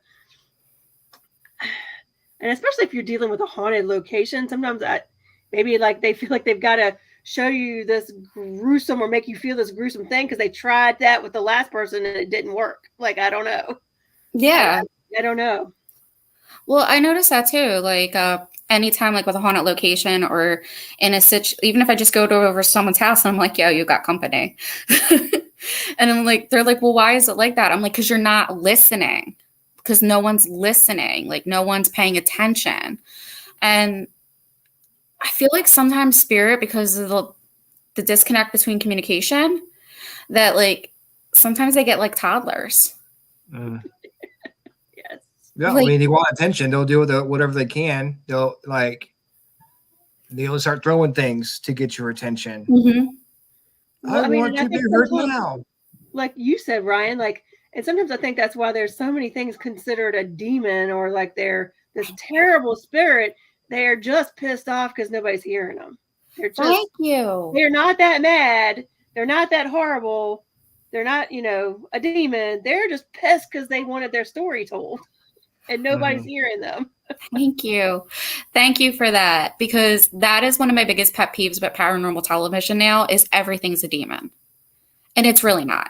and especially if you're dealing with a haunted location, sometimes maybe like they feel like they've got to show you this gruesome or make you feel this gruesome thing because they tried that with the last person and it didn't work. Like, I don't know. Yeah. I don't know. Well, I noticed that too. Like anytime like with a haunted location or in a even if I just go to over someone's house and I'm like, yo, you got company. And I'm like, they're like, well, why is it like that? I'm like, because you're not listening. Because no one's listening. Like no one's paying attention. And I feel like sometimes spirit, because of the disconnect between communication, that like sometimes they get like toddlers. Yes. Yeah, like, I mean, they want attention. They'll do whatever they can. They'll start throwing things to get your attention. Mm-hmm. Well, I want to be heard now. Like you said, Ryan, like, and sometimes I think that's why there's so many things considered a demon or like they're this terrible spirit. They are just pissed off because nobody's hearing them. They're just, Thank you. They're not that mad. They're not that horrible. They're not, a demon. They're just pissed because they wanted their story told and nobody's hearing them. Thank you. Thank you for that. Because that is one of my biggest pet peeves about paranormal television now is everything's a demon. And it's really not.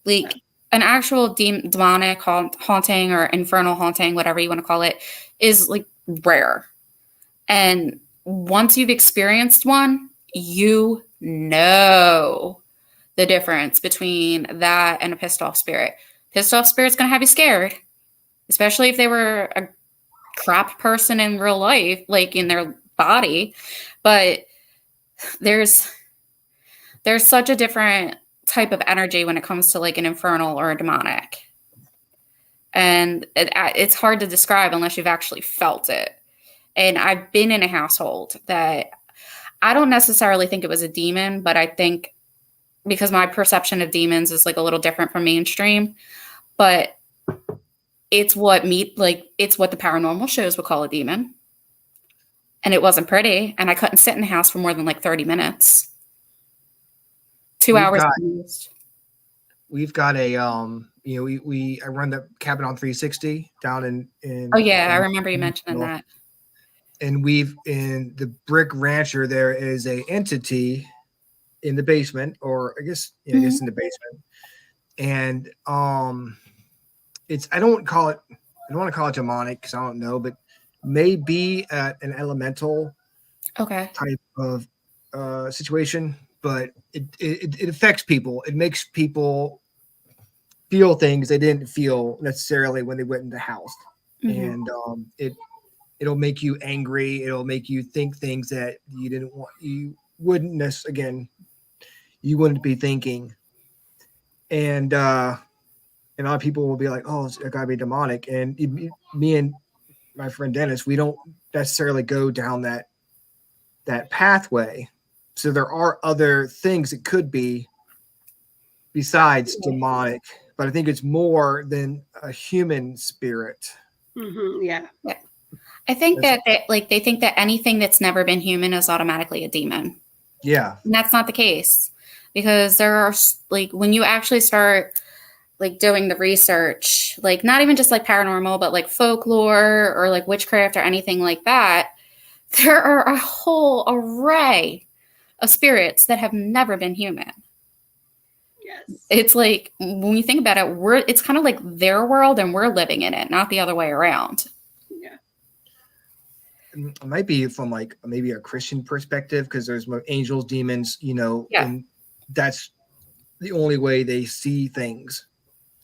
Like an actual demonic haunting or infernal haunting, whatever you want to call it, is like rare. And once you've experienced one, you know the difference between that and a pissed off spirit. Pissed off spirit's going to have you scared, especially if they were a crap person in real life, like in their body. But there's such a different type of energy when it comes to like an infernal or a demonic. And it's hard to describe unless you've actually felt it. And I've been in a household that I don't necessarily think it was a demon, but I think because my perception of demons is like a little different from mainstream, but it's what the paranormal shows would call a demon. And it wasn't pretty. And I couldn't sit in the house for more than like 30 minutes. 2 hours. We've got a, I run the cabin on 360 down in oh yeah. I remember you mentioning that. And in the Brick Rancher, there is a entity in the basement, or I guess in the basement. And I don't want to call it demonic because I don't know, but maybe an elemental type of situation, but it affects people. It makes people feel things they didn't feel necessarily when they went in the house. And it'll make you angry. It'll make you think things that you wouldn't be thinking. And a lot of people will be like, oh, it's gotta be demonic. And me and my friend Dennis, we don't necessarily go down that pathway. So there are other things it could be besides demonic, but I think it's more than a human spirit. Yeah. I think that they think that anything that's never been human is automatically a demon. Yeah. And that's not the case, because there are like, when you actually start like doing the research, like not even just like paranormal, but like folklore or like witchcraft or anything like that, there are a whole array of spirits that have never been human. Yes. It's like, when you think about it, it's kind of like their world and we're living in it, not the other way around. Yeah. It might be from like maybe a Christian perspective, because there's angels, demons, and that's the only way they see things.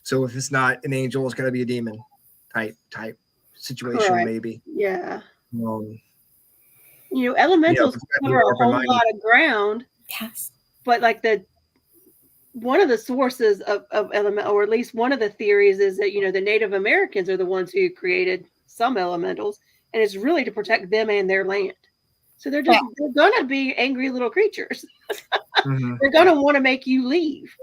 So if it's not an angel, it's got to be a demon type situation. Correct. Maybe. Yeah. Elementals cover a whole lot of ground. Yes. But like one of the sources of element, or at least one of the theories, is that the Native Americans are the ones who created some elementals, and it's really to protect them and their land. So they're gonna be angry little creatures. They're gonna want to make you leave.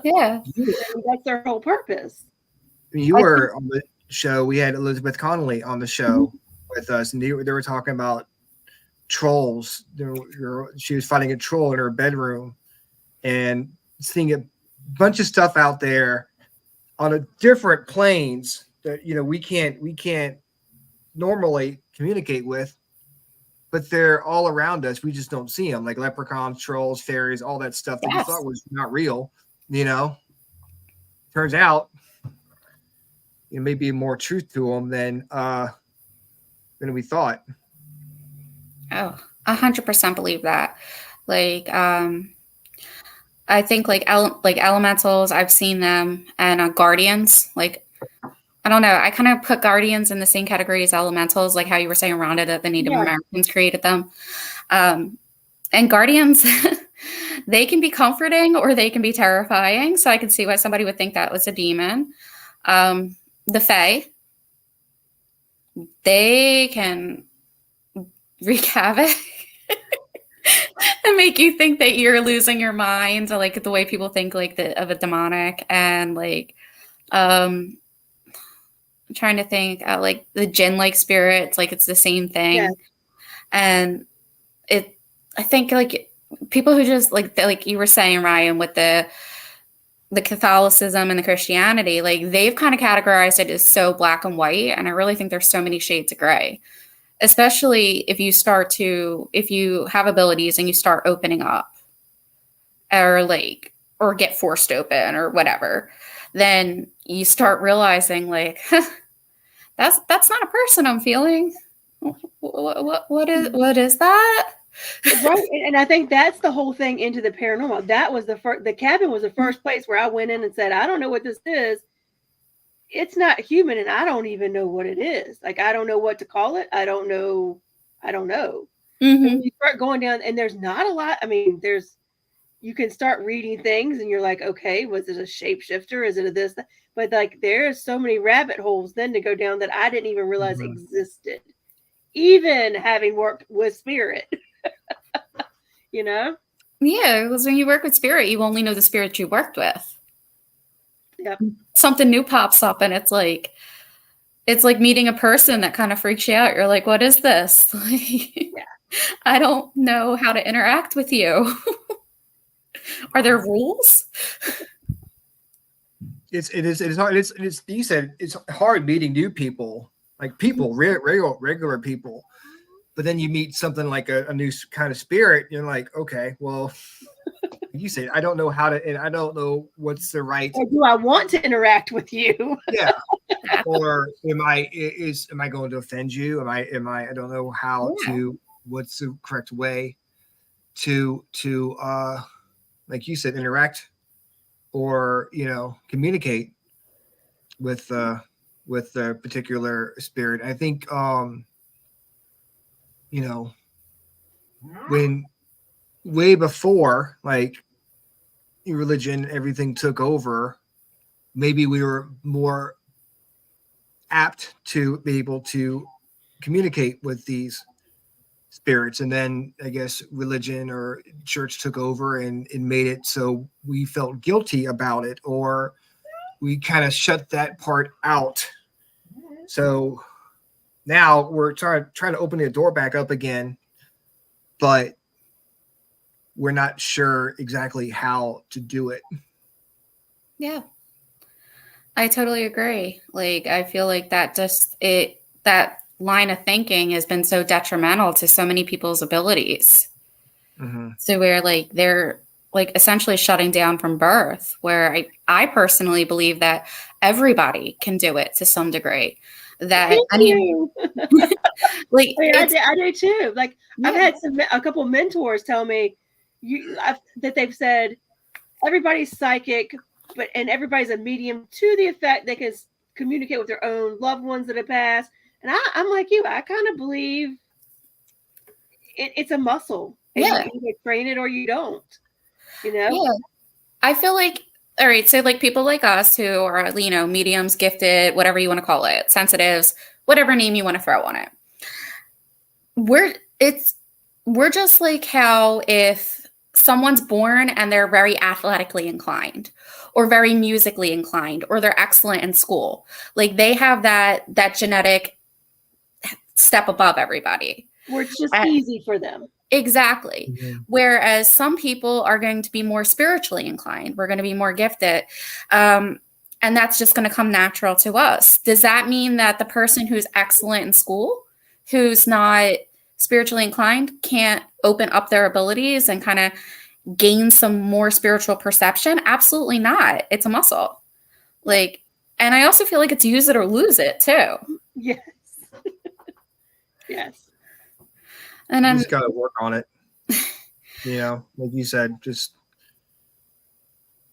Yeah. That's their whole purpose. You were on the show. We had Elizabeth Connolly on the show with us, and they were talking about trolls. She was fighting a troll in her bedroom and seeing a bunch of stuff out there on a different planes that we can't normally communicate with, but they're all around us. We just don't see them, like leprechauns, trolls, fairies, all that stuff that we thought was not real. Turns out it may be more truth to them than we thought. Oh, 100% believe that. Like, I think like elementals, I've seen them, and guardians. Like, I don't know. I kind of put guardians in the same category as elementals, like how you were saying, Rhonda, that the Native Americans created them. And guardians, they can be comforting or they can be terrifying. So I can see why somebody would think that was a demon. The Fae, they can wreak havoc and make you think that you're losing your mind, like the way people think like of a demonic. And like, I'm trying to think like the jinn-like spirits, like it's the same thing. Yeah. And I think like people who just like you were saying, Ryan, with the the Catholicism and the Christianity, like they've kind of categorized it as so black and white. And I really think there's so many shades of gray, especially if you have abilities and you start opening up or get forced open or whatever, then you start realizing like, that's not a person I'm feeling. What is that? Right. And I think that's the whole thing into the paranormal. That was the cabin was the first place where I went in and said, I don't know what this is. It's not human, and I don't even know what it is. Like, I don't know what to call it. I don't know. Mm-hmm. And you start going down, and there's not a lot. I mean, you can start reading things, and you're like, okay, was it a shapeshifter? Is it a this? But like, there's so many rabbit holes then to go down that I didn't even realize existed, even having worked with spirit. You know? Yeah, because when you work with spirit, you only know the spirit you worked with. Yep. Something new pops up and it's like meeting a person that kind of freaks you out. You're like, what is this? Yeah. I don't know how to interact with you. Are there rules? It is hard. You said it's hard meeting new people, like people, regular people. But then you meet something like a new kind of spirit. You're like, okay, well, you say, I don't know how to, and I don't know what's the right. Or do I want to interact with you? Yeah. Or am I going to offend you? I don't know how to, what's the correct way to like you said, interact or, communicate with a particular spirit. I think, when way before like religion, everything took over, maybe we were more apt to be able to communicate with these spirits. And then I guess religion or church took over and made it so we felt guilty about it, or we kind of shut that part out. So now we're trying to open the door back up again, but we're not sure exactly how to do it. Yeah. I totally agree. Like, I feel like that line of thinking has been so detrimental to so many people's abilities. Mm-hmm. So where like they're like essentially shutting down from birth, where I personally believe that everybody can do it to some degree. That I mean, like I do too. Like I've had a couple mentors tell me that they've said everybody's psychic, and everybody's a medium to the effect they can communicate with their own loved ones that have passed. And I'm like you. I kind of believe it's a muscle. And you either train it or you don't. Yeah. I feel like, all right, so like people like us who are, mediums, gifted, whatever you want to call it, sensitives, whatever name you want to throw on it. We're just like how if someone's born and they're very athletically inclined or very musically inclined, or they're excellent in school, like they have that genetic step above everybody. Where it's just easy for them. Exactly. Mm-hmm. Whereas some people are going to be more spiritually inclined. We're going to be more gifted. And that's just going to come natural to us. Does that mean that the person who's excellent in school, who's not spiritually inclined, can't open up their abilities and kind of gain some more spiritual perception? Absolutely not. It's a muscle. Like, and I also feel like it's use it or lose it too. Yes. Yes. And you just got to work on it. Like you said, just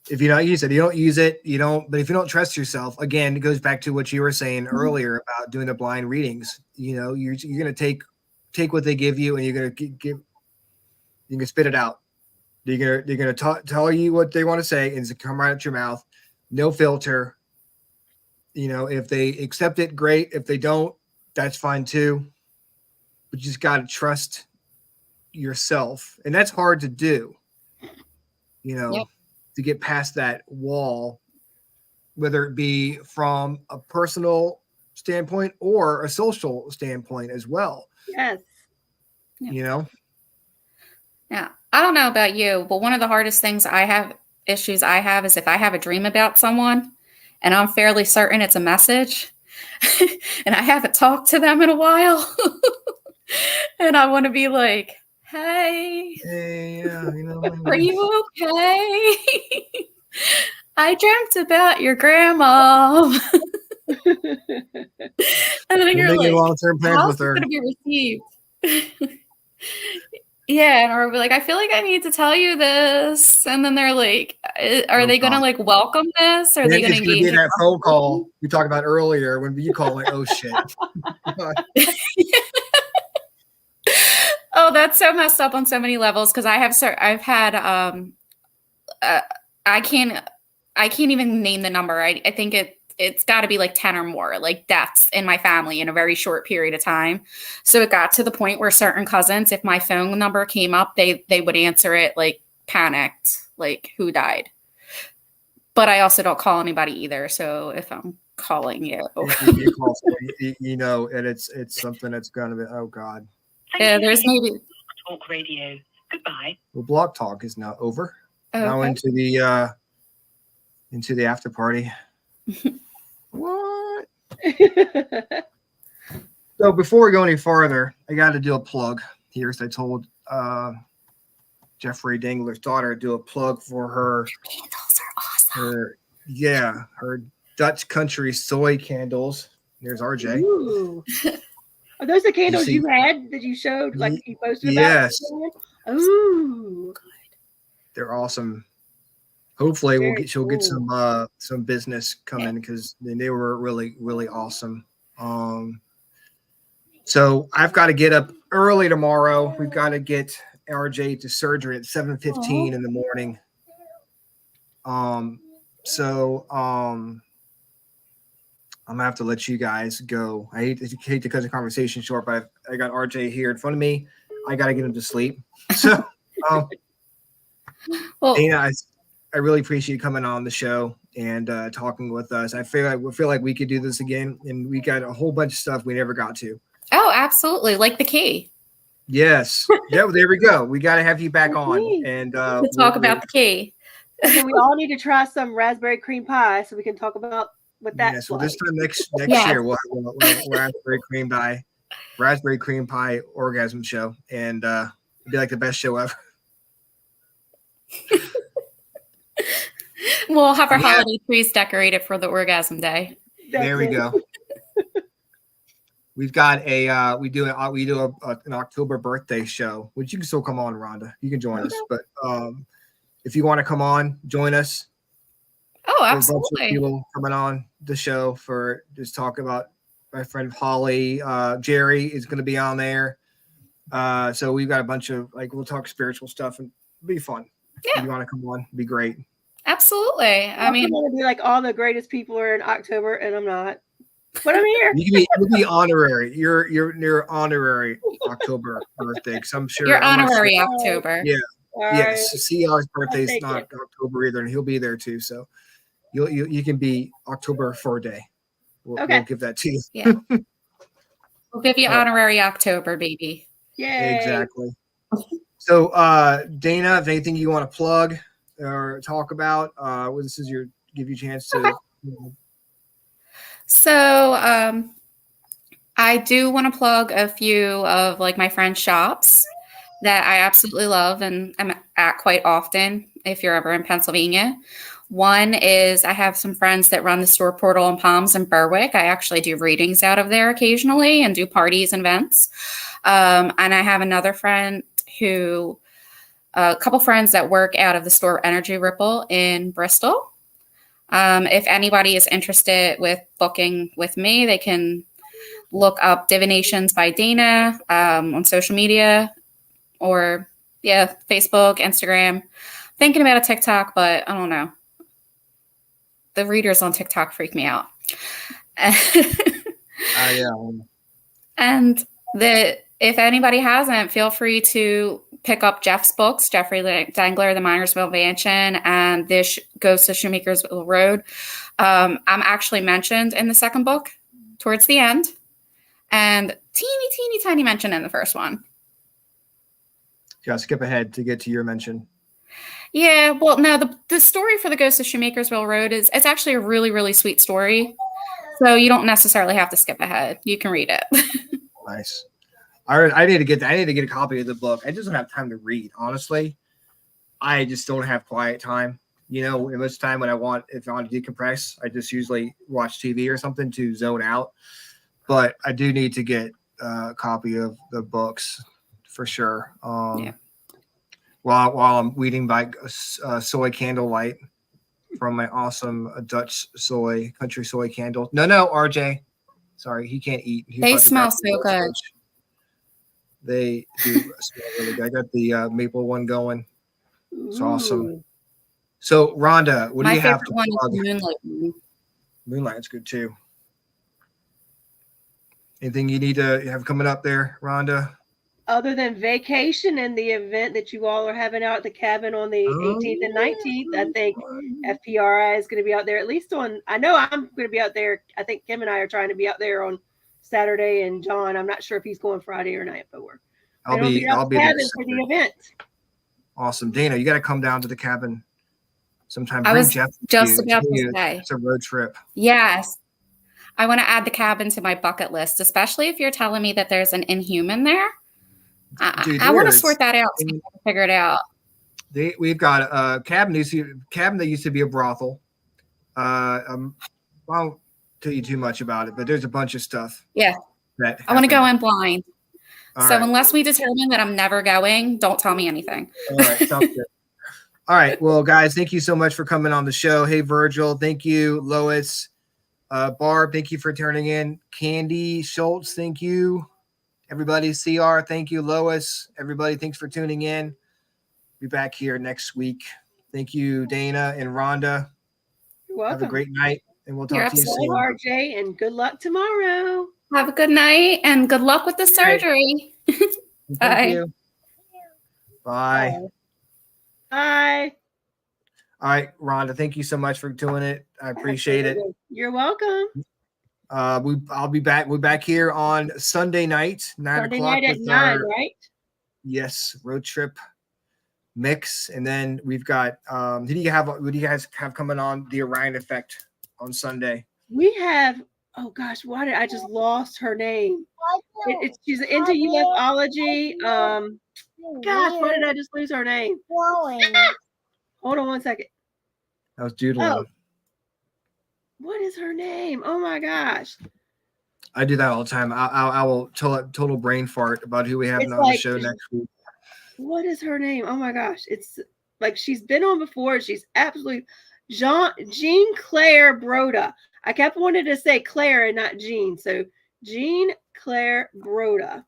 if you don't use it, you don't use it. You don't. But if you don't trust yourself, again, it goes back to what you were saying earlier about doing the blind readings. You're going to take what they give you, and you're going to give. You can spit it out. They're going to tell you what they want to say, and it's come right out your mouth, no filter. If they accept it, great. If they don't, that's fine too. But you just got to trust yourself. And that's hard to do, to get past that wall, whether it be from a personal standpoint or a social standpoint as well. Yes. Yeah. I don't know about you, but one of the hardest things I have issues I have is if I have a dream about someone and I'm fairly certain it's a message and I haven't talked to them in a while and I want to be like, hey, yeah, are you okay? I dreamt about your grandma. And then you're like, long-term plans with her. Going to be received. Yeah, or be like, I feel like I need to tell you this, and then they're like, are they going to like welcome this? Or are they going to engage in that phone call we talked about earlier when you call like, oh shit. Oh, that's so messed up on so many levels because I've had I can't even name the number. I think it's got to be like 10 or more like deaths in my family in a very short period of time. So it got to the point where certain cousins, if my phone number came up, they would answer it like panicked, like who died. But I also don't call anybody either. So if I'm calling you, you call somebody, and it's something that's gonna be, oh God. Yeah, there's maybe Talk radio. Goodbye. Well, Blog Talk is now over. Okay. Now into the after party. What? So before we go any farther, I got to do a plug here. So I told Jeffrey Dangler's daughter to do a plug for her. Your candles are awesome. Her Dutch country soy candles. There's RJ. Ooh. Are those the candles you had that you showed, like you posted about? Yes. Ooh. They're awesome. Hopefully she'll get some business coming because they were really, really awesome. So I've got to get up early tomorrow. We've got to get RJ to surgery at 7:15 in the morning. So I'm gonna have to let you guys go. I hate to cut the conversation short, but I got RJ here in front of me. I got to get him to sleep. So, well, Dana, I really appreciate you coming on the show and talking with us. I feel like we could do this again, and we got a whole bunch of stuff we never got to. Oh, absolutely, like the key. Yes, yeah. There we go. We got to have you back on and talk about the key. And then we all need to try some raspberry cream pie so we can talk about what that's yeah, so like. this time next year we'll have raspberry cream pie orgasm show, and it'll be like the best show ever. We'll have our holiday trees decorated for the orgasm day. There we go. We've got we do an October birthday show, which you can still come on, Rhonda. You can join us, but if you want to come on, join us. Oh, absolutely. There's a bunch of people coming on the show for just talk about my friend Holly. Jerry is going to be on there. So we've got a bunch of we'll talk spiritual stuff and it'll be fun. Yeah. If you want to come on, it'd be great. Absolutely. I mean, going to be like all the greatest people are in October, and I'm not. But I'm here. You can be honorary. You're honorary October birthday. Because I'm sure you're honorary October. Yeah. All yes. right. CR's birthday is not October either, and he'll be there too. So you can be October for a day. We'll give that to you. Yeah. We'll give you honorary October, baby. Yay. Exactly. So Dana, if anything you want to plug or talk about, this is give you a chance to. Okay. So I do want to plug a few of my friends' shops that I absolutely love and I'm at quite often if you're ever in Pennsylvania. One is I have some friends that run the store Portal and Palms in Berwick. I actually do readings out of there occasionally and do parties and events. And I have another friend a couple friends that work out of the store Energy Ripple in Bristol. If anybody is interested with booking with me, they can look up Divinations by Dana on social media or Facebook, Instagram. Thinking about a TikTok, but I don't know. The readers on TikTok freak me out. Yeah. And if anybody hasn't, feel free to pick up Jeff's books, Jeffrey Dangler, The Minersville Mansion, and This Goes to Shoemakersville Road. I'm actually mentioned in the second book towards the end, and teeny tiny mention in the first one. Yeah, skip ahead to get to your mention. Yeah, well, no, the story for the Ghost of Shoemakersville Road it's actually a really, really sweet story. So you don't necessarily have to skip ahead. You can read it. Nice. I need to get a copy of the book. I just don't have time to read, honestly. I just don't have quiet time. You know, most time when if I want to decompress, I just usually watch TV or something to zone out. But I do need to get a copy of the books for sure. Yeah. While I'm weeding by soy candlelight from my awesome Dutch country soy candle. No, RJ. Sorry, he can't eat. They smell so good. They do smell really good. I got the maple one going. It's awesome. So, Rhonda, what do you have to plug? My favorite one is Moonlight's good too. Anything you need to have coming up there, Rhonda? Other than vacation and the event that you all are having out at the cabin on the 18th and 19th, I think FPRI is going to be out there at least I know I'm going to be out there. I think Kim and I are trying to be out there on Saturday, and John, I'm not sure if he's going Friday or night, but I'll be there for the event. Awesome. Dana, you got to come down to the cabin sometime. I was just about to say. It's a road trip. Yes. I want to add the cabin to my bucket list, especially if you're telling me that there's an Inhuman there. I want to sort that out so we can figure it out. We've got a cabin that used to be a brothel. I won't tell you too much about it, but there's a bunch of stuff. Yeah. I want to go in blind. All so right. Unless we determine that I'm never going, don't tell me anything. All right. Sounds good. All right. Well, guys, thank you so much for coming on the show. Hey, Virgil. Thank you, Lois. Barb, thank you for turning in. Candy Schultz, thank you. Everybody, CR, thank you. Lois, everybody, thanks for tuning in. Be back here next week. Thank you, Dana and Rhonda. You're welcome. Have a great night, and we'll talk to you soon. RJ, and good luck tomorrow. Have a good night, and good luck with the surgery. Thank you. Bye. Bye. All right, Rhonda, thank you so much for doing it. I appreciate it. You're welcome. I'll be back. We're back here on Sunday night, 9 o'clock. Sunday night at 9, right? Yes, road trip mix, and then we've got. What do you guys have coming on the Orion Effect on Sunday? We have. Oh gosh, why did I just lost her name? She's into ufology. Gosh, why did I just lose her name? Hold on one second. That was doodling. Oh. What is her name? Oh my gosh. I do that all the time. I will total brain fart about who we have on the show next week. What is her name? Oh my gosh. It's like she's been on before. She's absolutely Jean Claire Broda. I kept wanting to say Claire and not Jean. So Jean Claire Broda.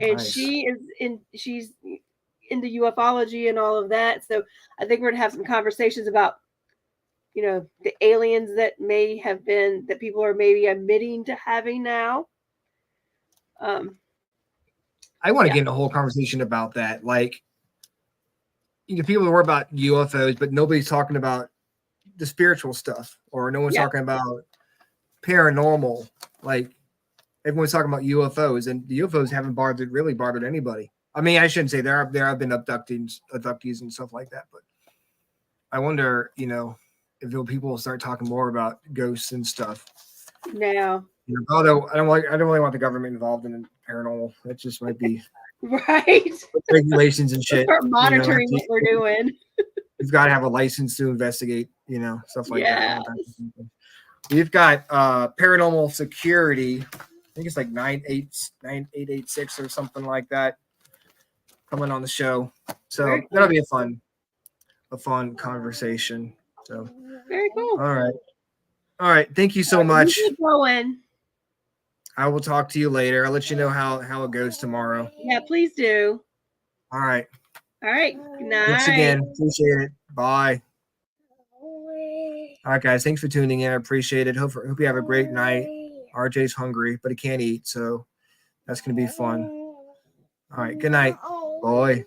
And nice. She's into ufology and all of that. So I think we're gonna have some conversations about the aliens that people are maybe admitting to having now. I want to get in a whole conversation about that. Like, people worry about UFOs, but nobody's talking about the spiritual stuff, or no one's talking about paranormal. Like, everyone's talking about UFOs, and the UFOs haven't really bothered anybody. I mean, I shouldn't say there have been abductees and stuff like that, but I wonder, if people will start talking more about ghosts and stuff. Now, although I don't really want the government involved in paranormal. That just might be right. Regulations and shit. Start monitoring what we're doing. You've got to have a license to investigate, stuff like that. Yeah. We've got paranormal security. I think it's like 9886 or something like that coming on the show. So that'll be a fun conversation. So very cool. All right. Thank you so much. Keep going. I will talk to you later. I'll let you know how it goes tomorrow. Yeah, please do. All right. All right. Good night. Thanks again. Appreciate it. Bye. All right, guys. Thanks for tuning in. I appreciate it. Hope you have a great night. RJ's hungry, but he can't eat, so that's going to be fun. All right. Good night. Bye.